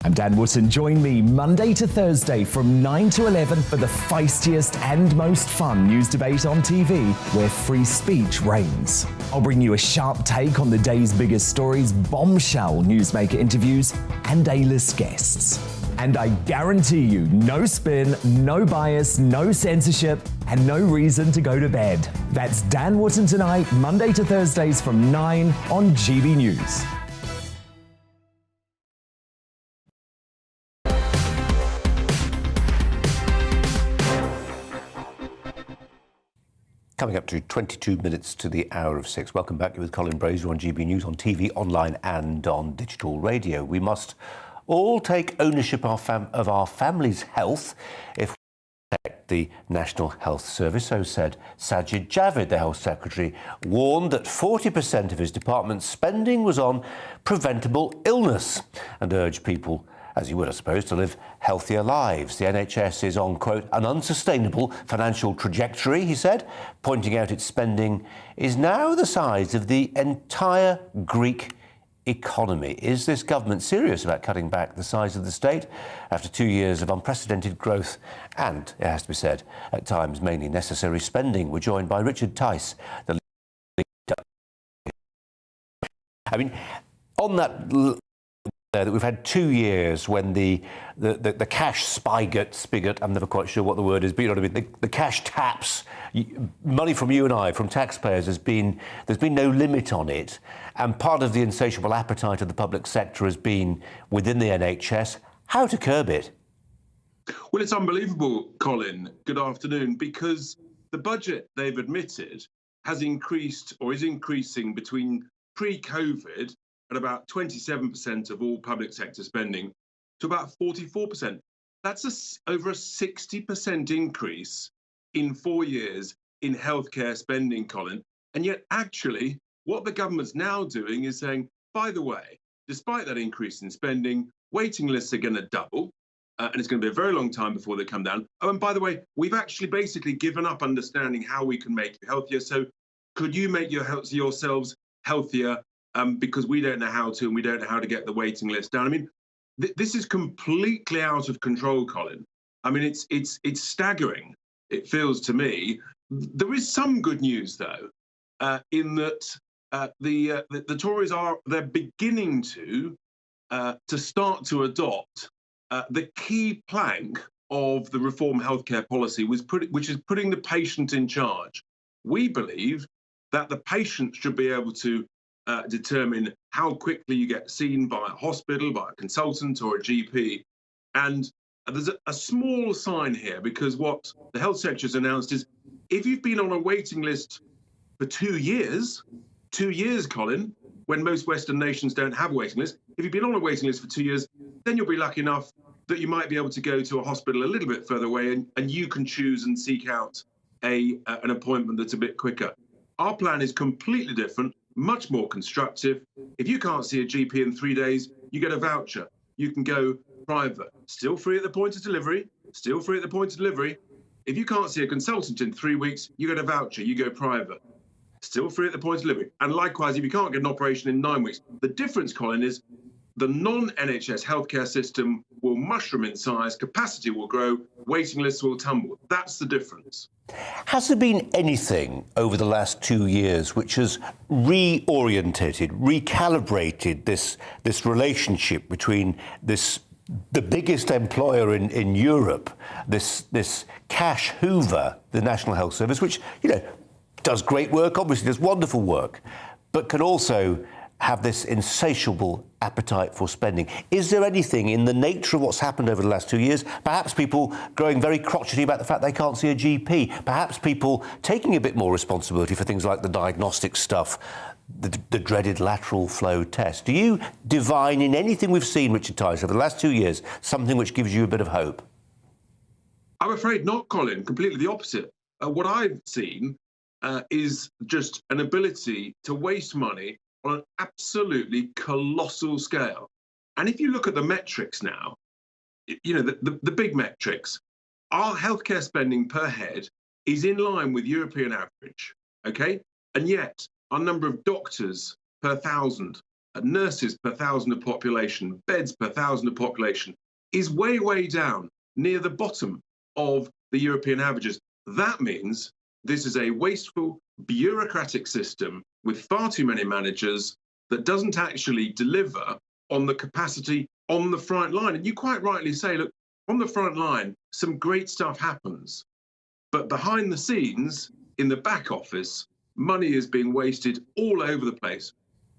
I'm Dan Wootton. Join me Monday to Thursday from 9 to 11 for the feistiest and most fun news debate on TV, where free speech reigns. I'll bring you a sharp take on the day's biggest stories, bombshell newsmaker interviews, and A-list guests. And I guarantee you, no spin, no bias, no censorship, and no reason to go to bed. That's Dan Wootton Tonight, Monday to Thursdays from 9 on GB News. Coming up to 22 minutes to the hour of 6. Welcome back. You're with Colin Brazier on GB News, on TV, online and on digital radio. We must all take ownership of our family's health if we protect the National Health Service. So said Sajid Javid, the Health Secretary, warned that 40% of his department's spending was on preventable illness and urged people, as you would, I suppose, to live healthier lives. The NHS is on, quote, an unsustainable financial trajectory, he said, pointing out its spending is now the size of the entire Greek economy. Is this government serious about cutting back the size of the state after 2 years of unprecedented growth and, it has to be said, at times mainly necessary spending? We're joined by Richard Tice, the leader. I mean, on that that we've had 2 years when the cash spigot, I'm never quite sure what the word is, but you know what I mean, the cash taps, money from you and I, from taxpayers, there's been no limit on it. And part of the insatiable appetite of the public sector has been within the NHS, how to curb it. Well, it's unbelievable, Colin. Good afternoon, because the budget they've admitted has increased or is increasing between pre-COVID at about 27% of all public sector spending to about 44%. That's over a 60% increase in 4 years in healthcare spending, Colin. And yet, actually, what the government's now doing is saying, by the way, despite that increase in spending, waiting lists are going to double, and it's going to be a very long time before they come down. Oh, and by the way, we've actually basically given up understanding how we can make you healthier. So could you make yourselves healthier? Because we don't know how to, and we don't know how to get the waiting list down. I mean, this is completely out of control, Colin. I mean, it's staggering. It feels to me. There is some good news, though, in that the Tories they're beginning to start to adopt the key plank of the reform healthcare policy, which is putting the patient in charge. We believe that the patient should be able to determine how quickly you get seen by a hospital, by a consultant or a GP. And there's a small sign here, because what the Health Secretary has announced is if you've been on a waiting list for 2 years, 2 years, Colin, when most Western nations don't have a waiting list, if you've been on a waiting list for 2 years, then you'll be lucky enough that you might be able to go to a hospital a little bit further away and you can choose and seek out an appointment that's a bit quicker. Our plan is completely different, much more constructive. If you can't see a GP in 3 days, you get a voucher. You can go private. Still free at the point of delivery. Still free at the point of delivery. If you can't see a consultant in 3 weeks, you get a voucher. You go private. Still free at the point of delivery. And likewise, if you can't get an operation in 9 weeks. The difference, Colin, is the non-NHS healthcare system will mushroom in size, capacity will grow, waiting lists will tumble. That's the difference. Has there been anything over the last 2 years which has reorientated, recalibrated this relationship between the biggest employer in Europe, this cash hoover, the National Health Service, which, you know, does great work, obviously does wonderful work, but can also have this insatiable appetite for spending? Is there anything in the nature of what's happened over the last 2 years, perhaps people growing very crotchety about the fact they can't see a GP, perhaps people taking a bit more responsibility for things like the diagnostic stuff, the dreaded lateral flow test? Do you divine in anything we've seen, Richard Tice, over the last 2 years, something which gives you a bit of hope? I'm afraid not, Colin. Completely the opposite. What I've seen is just an ability to waste money on an absolutely colossal scale. And if you look at the metrics now, you know, the big metrics, our healthcare spending per head is in line with European average, okay? And yet our number of doctors per thousand, nurses per thousand of population, beds per thousand of population is way, way down near the bottom of the European averages. That means this is a wasteful, bureaucratic system with far too many managers that doesn't actually deliver on the capacity on the front line. And you quite rightly say, look, on the front line, some great stuff happens. But behind the scenes, in the back office, money is being wasted all over the place.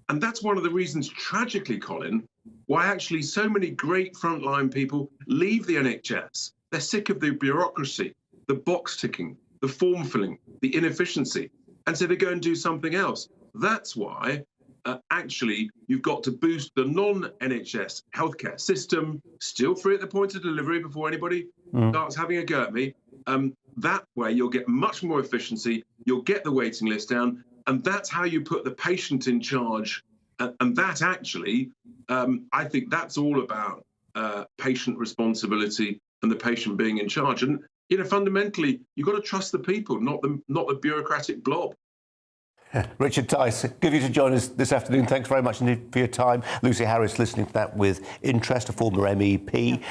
And that's one of the reasons, tragically, Colin, why actually so many great frontline people leave the NHS. They're sick of the bureaucracy, the box ticking, the form filling, the inefficiency. And so they go and do something else. That's why actually you've got to boost the non-NHS healthcare system, still free at the point of delivery before anybody starts having a go at me. That way you'll get much more efficiency, you'll get the waiting list down, and that's how you put the patient in charge. And that actually, I think that's all about patient responsibility and the patient being in charge. And, you know, fundamentally, you've got to trust the people, not the bureaucratic blob. Richard Tice, good of you to join us this afternoon. Thanks very much indeed for your time. Lucy Harris listening to that with interest, a former MEP.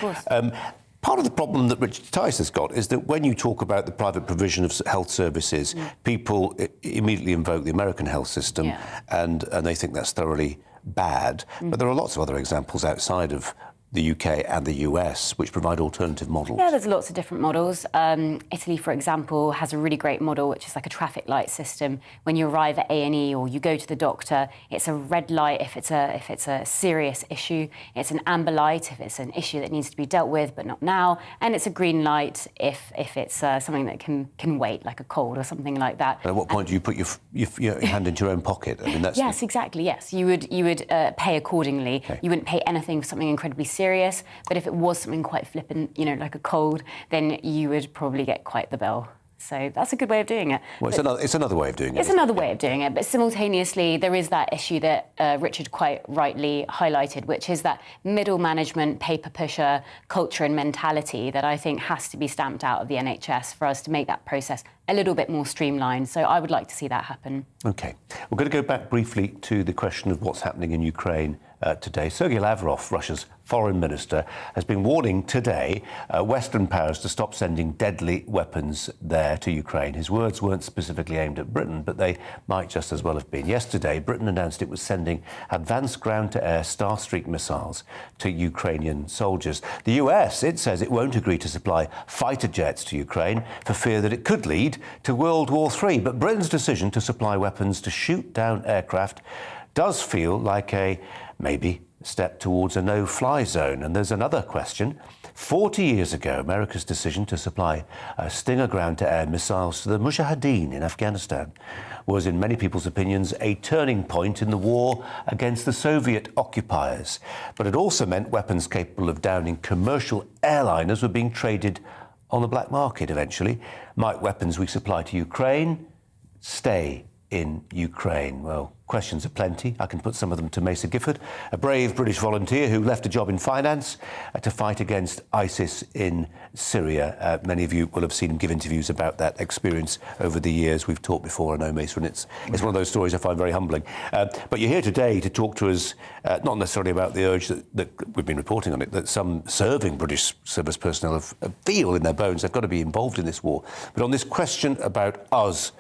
Part of the problem that Richard Tice has got is that when you talk about the private provision of health services, people immediately invoke the American health system and they think that's thoroughly bad. But there are lots of other examples outside of the UK and the US, which provide alternative models. Yeah, there's lots of different models. Italy, for example, has a really great model, which is like a traffic light system. When you arrive at A&E or you go to the doctor, it's a red light if it's a serious issue. It's an amber light if it's an issue that needs to be dealt with, but not now. And it's a green light if it's something that can wait, like a cold or something like that. And at what point do you put your hand into your own pocket? I mean, that's yes, exactly. Yes, you would pay accordingly. Okay. You wouldn't pay anything for something incredibly serious. But if it was something quite flippant, you know, like a cold, then you would probably get quite the bill. So that's a good way of doing it. Well, it's another way of doing it. It's another way of doing it, but simultaneously there is that issue that Richard quite rightly highlighted, which is that middle management, paper pusher culture and mentality that I think has to be stamped out of the NHS for us to make that process a little bit more streamlined. So I would like to see that happen. OK. We're going to go back briefly to the question of what's happening in Ukraine today. Sergei Lavrov, Russia's foreign minister, has been warning today Western powers to stop sending deadly weapons there to Ukraine. His words weren't specifically aimed at Britain, but they might just as well have been. Yesterday, Britain announced it was sending advanced ground-to-air Starstreak missiles to Ukrainian soldiers. The US, it says it won't agree to supply fighter jets to Ukraine for fear that it could lead to World War III. But Britain's decision to supply weapons to shoot down aircraft does feel like a maybe step towards a no-fly zone. And there's another question. 40 years ago, America's decision to supply Stinger ground-to-air missiles to the Mujahideen in Afghanistan was, in many people's opinions, a turning point in the war against the Soviet occupiers. But it also meant weapons capable of downing commercial airliners were being traded on the black market eventually. Might weapons we supply to Ukraine stay in Ukraine? Well, questions are plenty. I can put some of them to Mesa Gifford, a brave British volunteer who left a job in finance to fight against ISIS in Syria. Many of you will have seen him give interviews about that experience over the years. We've talked before, I know, Mesa, and it's one of those stories I find very humbling. But you're here today to talk to us, not necessarily about the urge that we've been reporting on it, that some serving British service personnel feel in their bones they've got to be involved in this war, but on this question about us,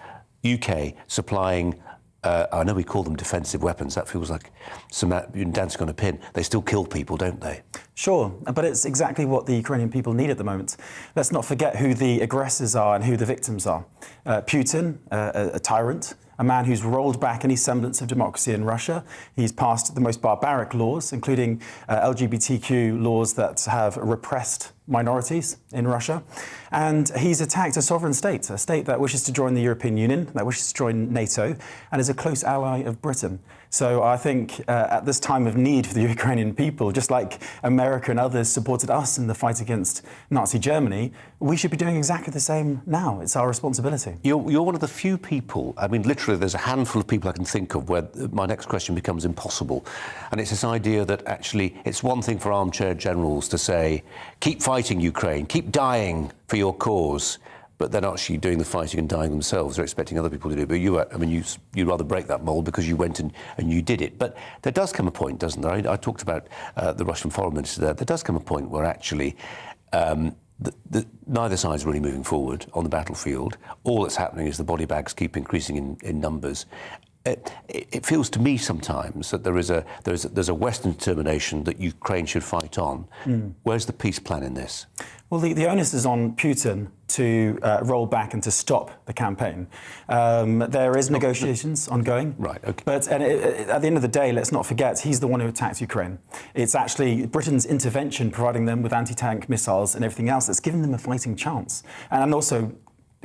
UK, supplying, I know we call them defensive weapons. That feels like some dancing on a pin. They still kill people, don't they? Sure, but it's exactly what the Ukrainian people need at the moment. Let's not forget who the aggressors are and who the victims are. Putin, a tyrant, a man who's rolled back any semblance of democracy in Russia. He's passed the most barbaric laws, including LGBTQ laws that have repressed minorities in Russia. And he's attacked a sovereign state, a state that wishes to join the European Union, that wishes to join NATO, and is a close ally of Britain. So I think at this time of need for the Ukrainian people, just like America and others supported us in the fight against Nazi Germany, we should be doing exactly the same now. It's our responsibility. You're one of the few people, I mean, literally there's a handful of people I can think of where my next question becomes impossible. And it's this idea that actually it's one thing for armchair generals to say, keep fighting Ukraine, keep dying for your cause, but they're not actually doing the fighting and dying themselves. They're expecting other people to do it. But you'd rather break that mould because you went and you did it. But there does come a point, doesn't there? I talked about the Russian foreign minister there. There does come a point where actually neither side's really moving forward on the battlefield. All that's happening is the body bags keep increasing in numbers. it feels to me sometimes that there's a Western determination that Ukraine should fight on. Where's the peace plan in this? Well, the onus is on Putin to roll back and to stop the campaign. There is negotiations ongoing. Right, okay. But at the end of the day, let's not forget, he's the one who attacked Ukraine. It's actually Britain's intervention, providing them with anti-tank missiles and everything else, that's given them a fighting chance. And also,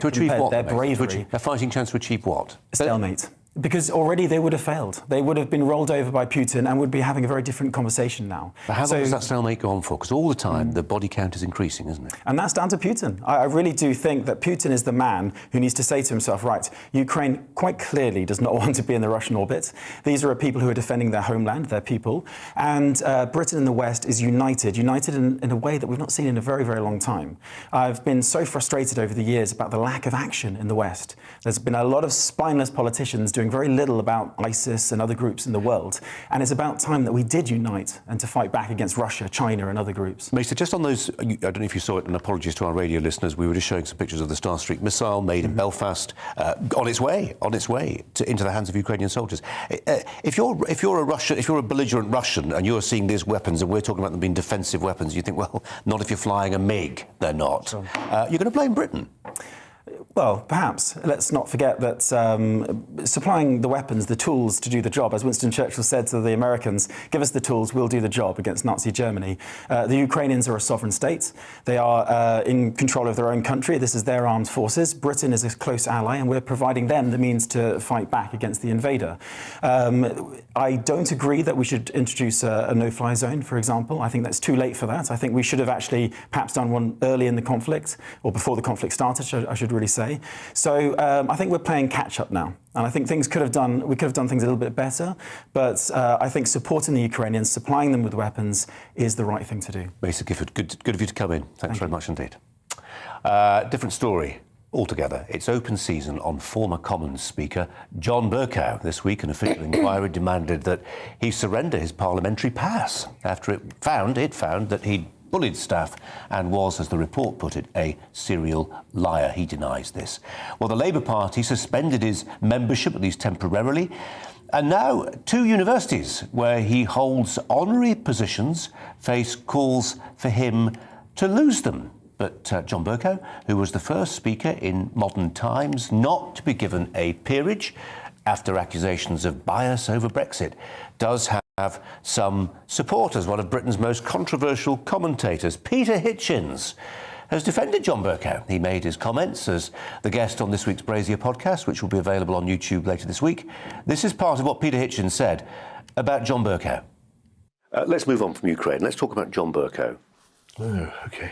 to achieve what? Their bravery. A fighting chance to achieve what? A stalemate. Because already they would have failed. They would have been rolled over by Putin and would be having a very different conversation now. But how long does that stalemate go on for? Because all the time the body count is increasing, isn't it? And that's down to Putin. I really do think that Putin is the man who needs to say to himself, right, Ukraine quite clearly does not want to be in the Russian orbit. These are people who are defending their homeland, their people. And Britain and the West is united in a way that we've not seen in a very, very long time. I've been so frustrated over the years about the lack of action in the West. There's been a lot of spineless politicians doing very little about ISIS and other groups in the world. And it's about time that we did unite and to fight back against Russia, China and other groups. Mesa, just on those, I don't know if you saw it, and apologies to our radio listeners, we were just showing some pictures of the Star Streak missile made in Belfast, on its way into the hands of Ukrainian soldiers. If you're a belligerent Russian and you're seeing these weapons and we're talking about them being defensive weapons, you think, well, not if you're flying a MiG, they're not. You're going to blame Britain. Well, perhaps. Let's not forget that supplying the weapons, the tools to do the job, as Winston Churchill said to the Americans, give us the tools, we'll do the job against Nazi Germany. The Ukrainians are a sovereign state. They are in control of their own country. This is their armed forces. Britain is a close ally, and we're providing them the means to fight back against the invader. I don't agree that we should introduce a no-fly zone, for example. I think that's too late for that. I think we should have actually perhaps done one early in the conflict, or before the conflict started, I should really say. So I think we're playing catch-up now. And I think we could have done things a little bit better. But I think supporting the Ukrainians, supplying them with weapons, is the right thing to do. Mesa Gifford, good of you to come in. Thanks very much indeed. Different story altogether. It's open season on former Commons Speaker John Bercow. This week, an official inquiry demanded that he surrender his parliamentary pass after it found that he'd bullied staff and was, as the report put it, a serial liar. He denies this. Well, the Labour Party suspended his membership, at least temporarily, and now 2 universities where he holds honorary positions face calls for him to lose them. But John Bercow, who was the first speaker in modern times not to be given a peerage after accusations of bias over Brexit, does have some supporters. One of Britain's most controversial commentators, Peter Hitchens, has defended John Bercow. He made his comments as the guest on this week's Brazier podcast, which will be available on YouTube later this week. This is part of what Peter Hitchens said about John Bercow. Let's move on from Ukraine. Let's talk about John Bercow. Oh, OK.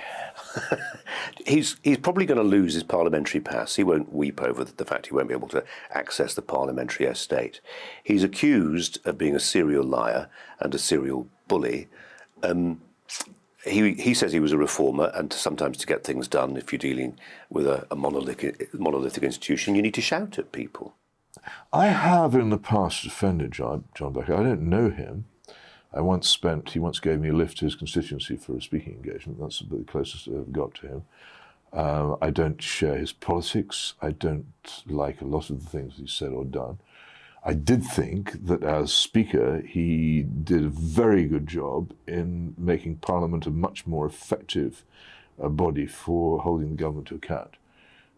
He's probably going to lose his parliamentary pass. He won't weep over the fact he won't be able to access the parliamentary estate. He's accused of being a serial liar and a serial bully. He says he was a reformer, and sometimes to get things done, if you're dealing with a monolithic institution, you need to shout at people. I have in the past defended John Bercow. I don't know him. He once gave me a lift to his constituency for a speaking engagement. That's the closest I ever got to him. I don't share his politics. I don't like a lot of the things he said or done. I did think that as Speaker, he did a very good job in making Parliament a much more effective body for holding the government to account.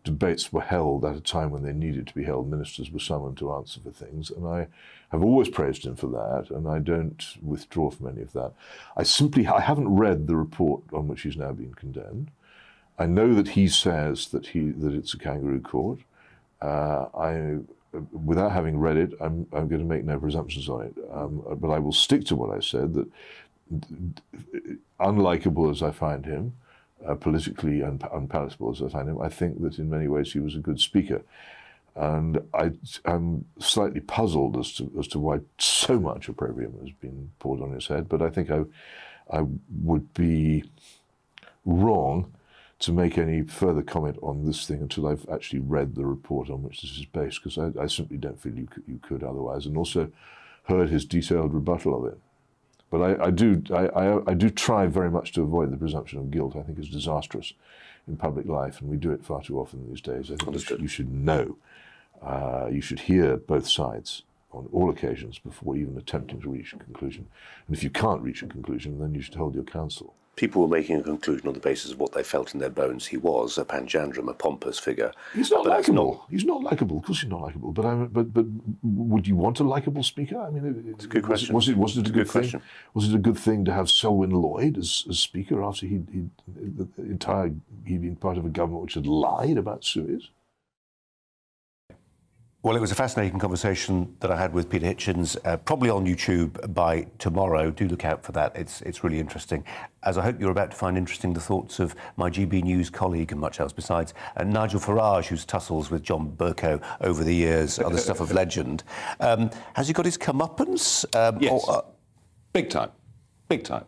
Debates were held at a time when they needed to be held. Ministers were summoned to answer for things, and I have always praised him for that, and I don't withdraw from any of that. I haven't read the report on which he's now been condemned. I know that he says that it's a kangaroo court. Without having read it, I'm going to make no presumptions on it. But I will stick to what I said, that unlikable as I find him, politically unpalatable as I find him, I think that in many ways he was a good speaker. And I'm slightly puzzled as to why so much opprobrium has been poured on his head. But I think I would be wrong to make any further comment on this thing until I've actually read the report on which this is based, because I simply don't feel you could otherwise, and also heard his detailed rebuttal of it. But I do try very much to avoid the presumption of guilt. I think it's disastrous in public life, and we do it far too often these days. I think you should know, you should hear both sides. on all occasions before even attempting to reach a conclusion. And if you can't reach a conclusion, then you should hold your counsel. People were making a conclusion on the basis of what they felt in their bones. He was a panjandrum, a pompous figure. He's not likeable. He's not likeable. Of course, he's not likeable. But would you want a likeable speaker? I mean, it's a good question. Was it a good thing? Question. Was it a good thing to have Selwyn Lloyd as speaker after he'd been part of a government which had lied about Suez? Well, it was a fascinating conversation that I had with Peter Hitchens, probably on YouTube by tomorrow. Do look out for that. It's really interesting. As I hope you're about to find interesting the thoughts of my GB News colleague and much else besides, Nigel Farage, whose tussles with John Bercow over the years are the stuff of legend. Has he got his comeuppance? Yes. Big time. Big time.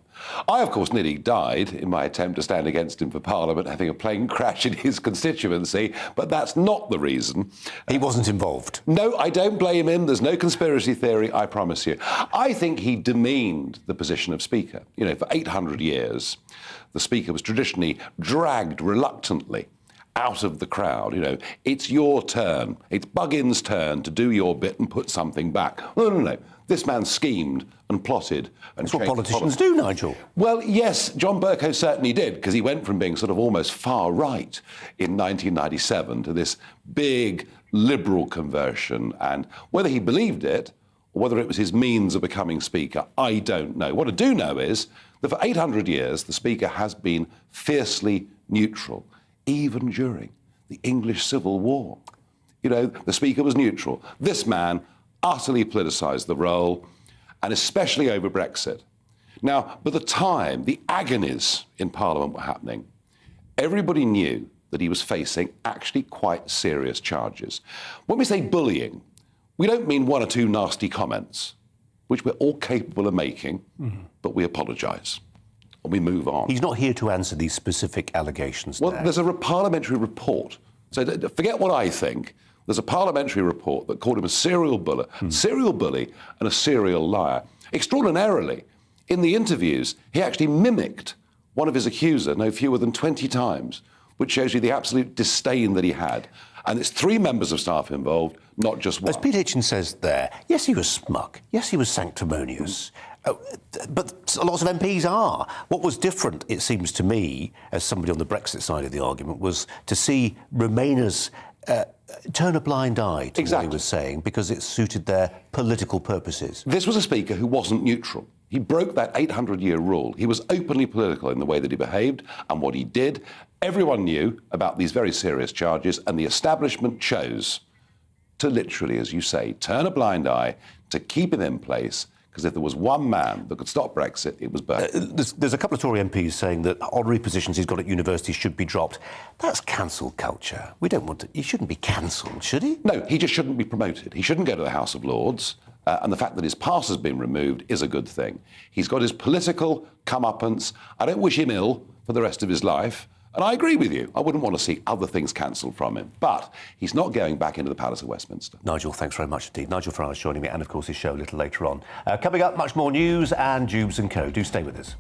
I, of course, nearly died in my attempt to stand against him for Parliament, having a plane crash in his constituency, but that's not the reason. He wasn't involved? No, I don't blame him. There's no conspiracy theory, I promise you. I think he demeaned the position of Speaker. You know, for 800 years, the Speaker was traditionally dragged reluctantly out of the crowd. You know, it's your turn. It's Buggin's turn to do your bit and put something back. No. This man schemed and plotted. And that's what politicians do, Nigel. Well, yes, John Bercow certainly did, because he went from being sort of almost far right in 1997 to this big liberal conversion. And whether he believed it or whether it was his means of becoming Speaker, I don't know. What I do know is that for 800 years, the Speaker has been fiercely neutral, even during the English Civil War. You know, the Speaker was neutral. This man utterly politicised the role, and especially over Brexit. Now, by the time the agonies in Parliament were happening, everybody knew that he was facing actually quite serious charges. When we say bullying, we don't mean one or two nasty comments, which we're all capable of making, but we apologise and we move on. He's not here to answer these specific allegations. Well, there's a parliamentary report. So forget what I think. There's a parliamentary report that called him a serial bully and a serial liar. Extraordinarily, in the interviews, he actually mimicked one of his accusers no fewer than 20 times, which shows you the absolute disdain that he had. And it's 3 members of staff involved, not just one. As Pete Hitchens says there, yes, he was smug. Yes, he was sanctimonious. But lots of MPs are. What was different, it seems to me, as somebody on the Brexit side of the argument, was to see Remainers turn a blind eye to what he was saying because it suited their political purposes. This was a Speaker who wasn't neutral. He broke that 800-year rule. He was openly political in the way that he behaved and what he did. Everyone knew about these very serious charges, and the establishment chose to literally, as you say, turn a blind eye to keep him in place, because if there was one man that could stop Brexit, it was Bercow. There's a couple of Tory MPs saying that honorary positions he's got at universities should be dropped. That's cancel culture. We don't want to... He shouldn't be cancelled, should he? No, he just shouldn't be promoted. He shouldn't go to the House of Lords. And the fact that his pass has been removed is a good thing. He's got his political comeuppance. I don't wish him ill for the rest of his life. And I agree with you. I wouldn't want to see other things cancelled from him. But he's not going back into the Palace of Westminster. Nigel, thanks very much indeed. Nigel Farage joining me, and of course his show a little later on. Coming up, much more news and Jubes and Co. Do stay with us.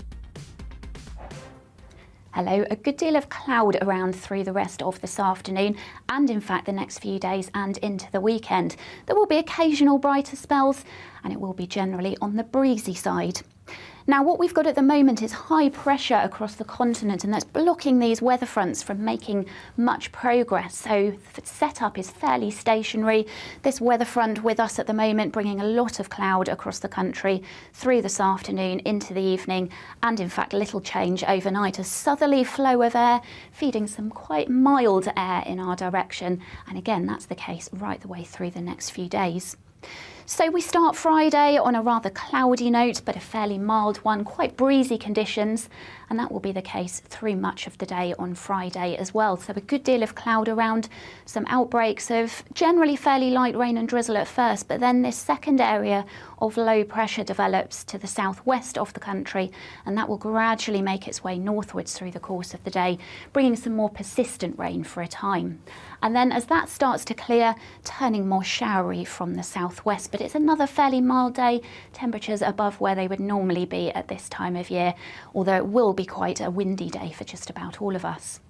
Hello. A good deal of cloud around through the rest of this afternoon and in fact the next few days and into the weekend. There will be occasional brighter spells and it will be generally on the breezy side. Now, what we've got at the moment is high pressure across the continent, and that's blocking these weather fronts from making much progress. So the setup is fairly stationary. This weather front with us at the moment bringing a lot of cloud across the country through this afternoon into the evening, and in fact little change overnight. A southerly flow of air feeding some quite mild air in our direction, and again that's the case right the way through the next few days. So we start Friday on a rather cloudy note, but a fairly mild one, quite breezy conditions, and that will be the case through much of the day on Friday as well. So a good deal of cloud around, some outbreaks of generally fairly light rain and drizzle at first, but then this second area of low pressure develops to the southwest of the country, and that will gradually make its way northwards through the course of the day, bringing some more persistent rain for a time. And then as that starts to clear, turning more showery from the southwest. But it's another fairly mild day, temperatures above where they would normally be at this time of year, although it will be quite a windy day for just about all of us.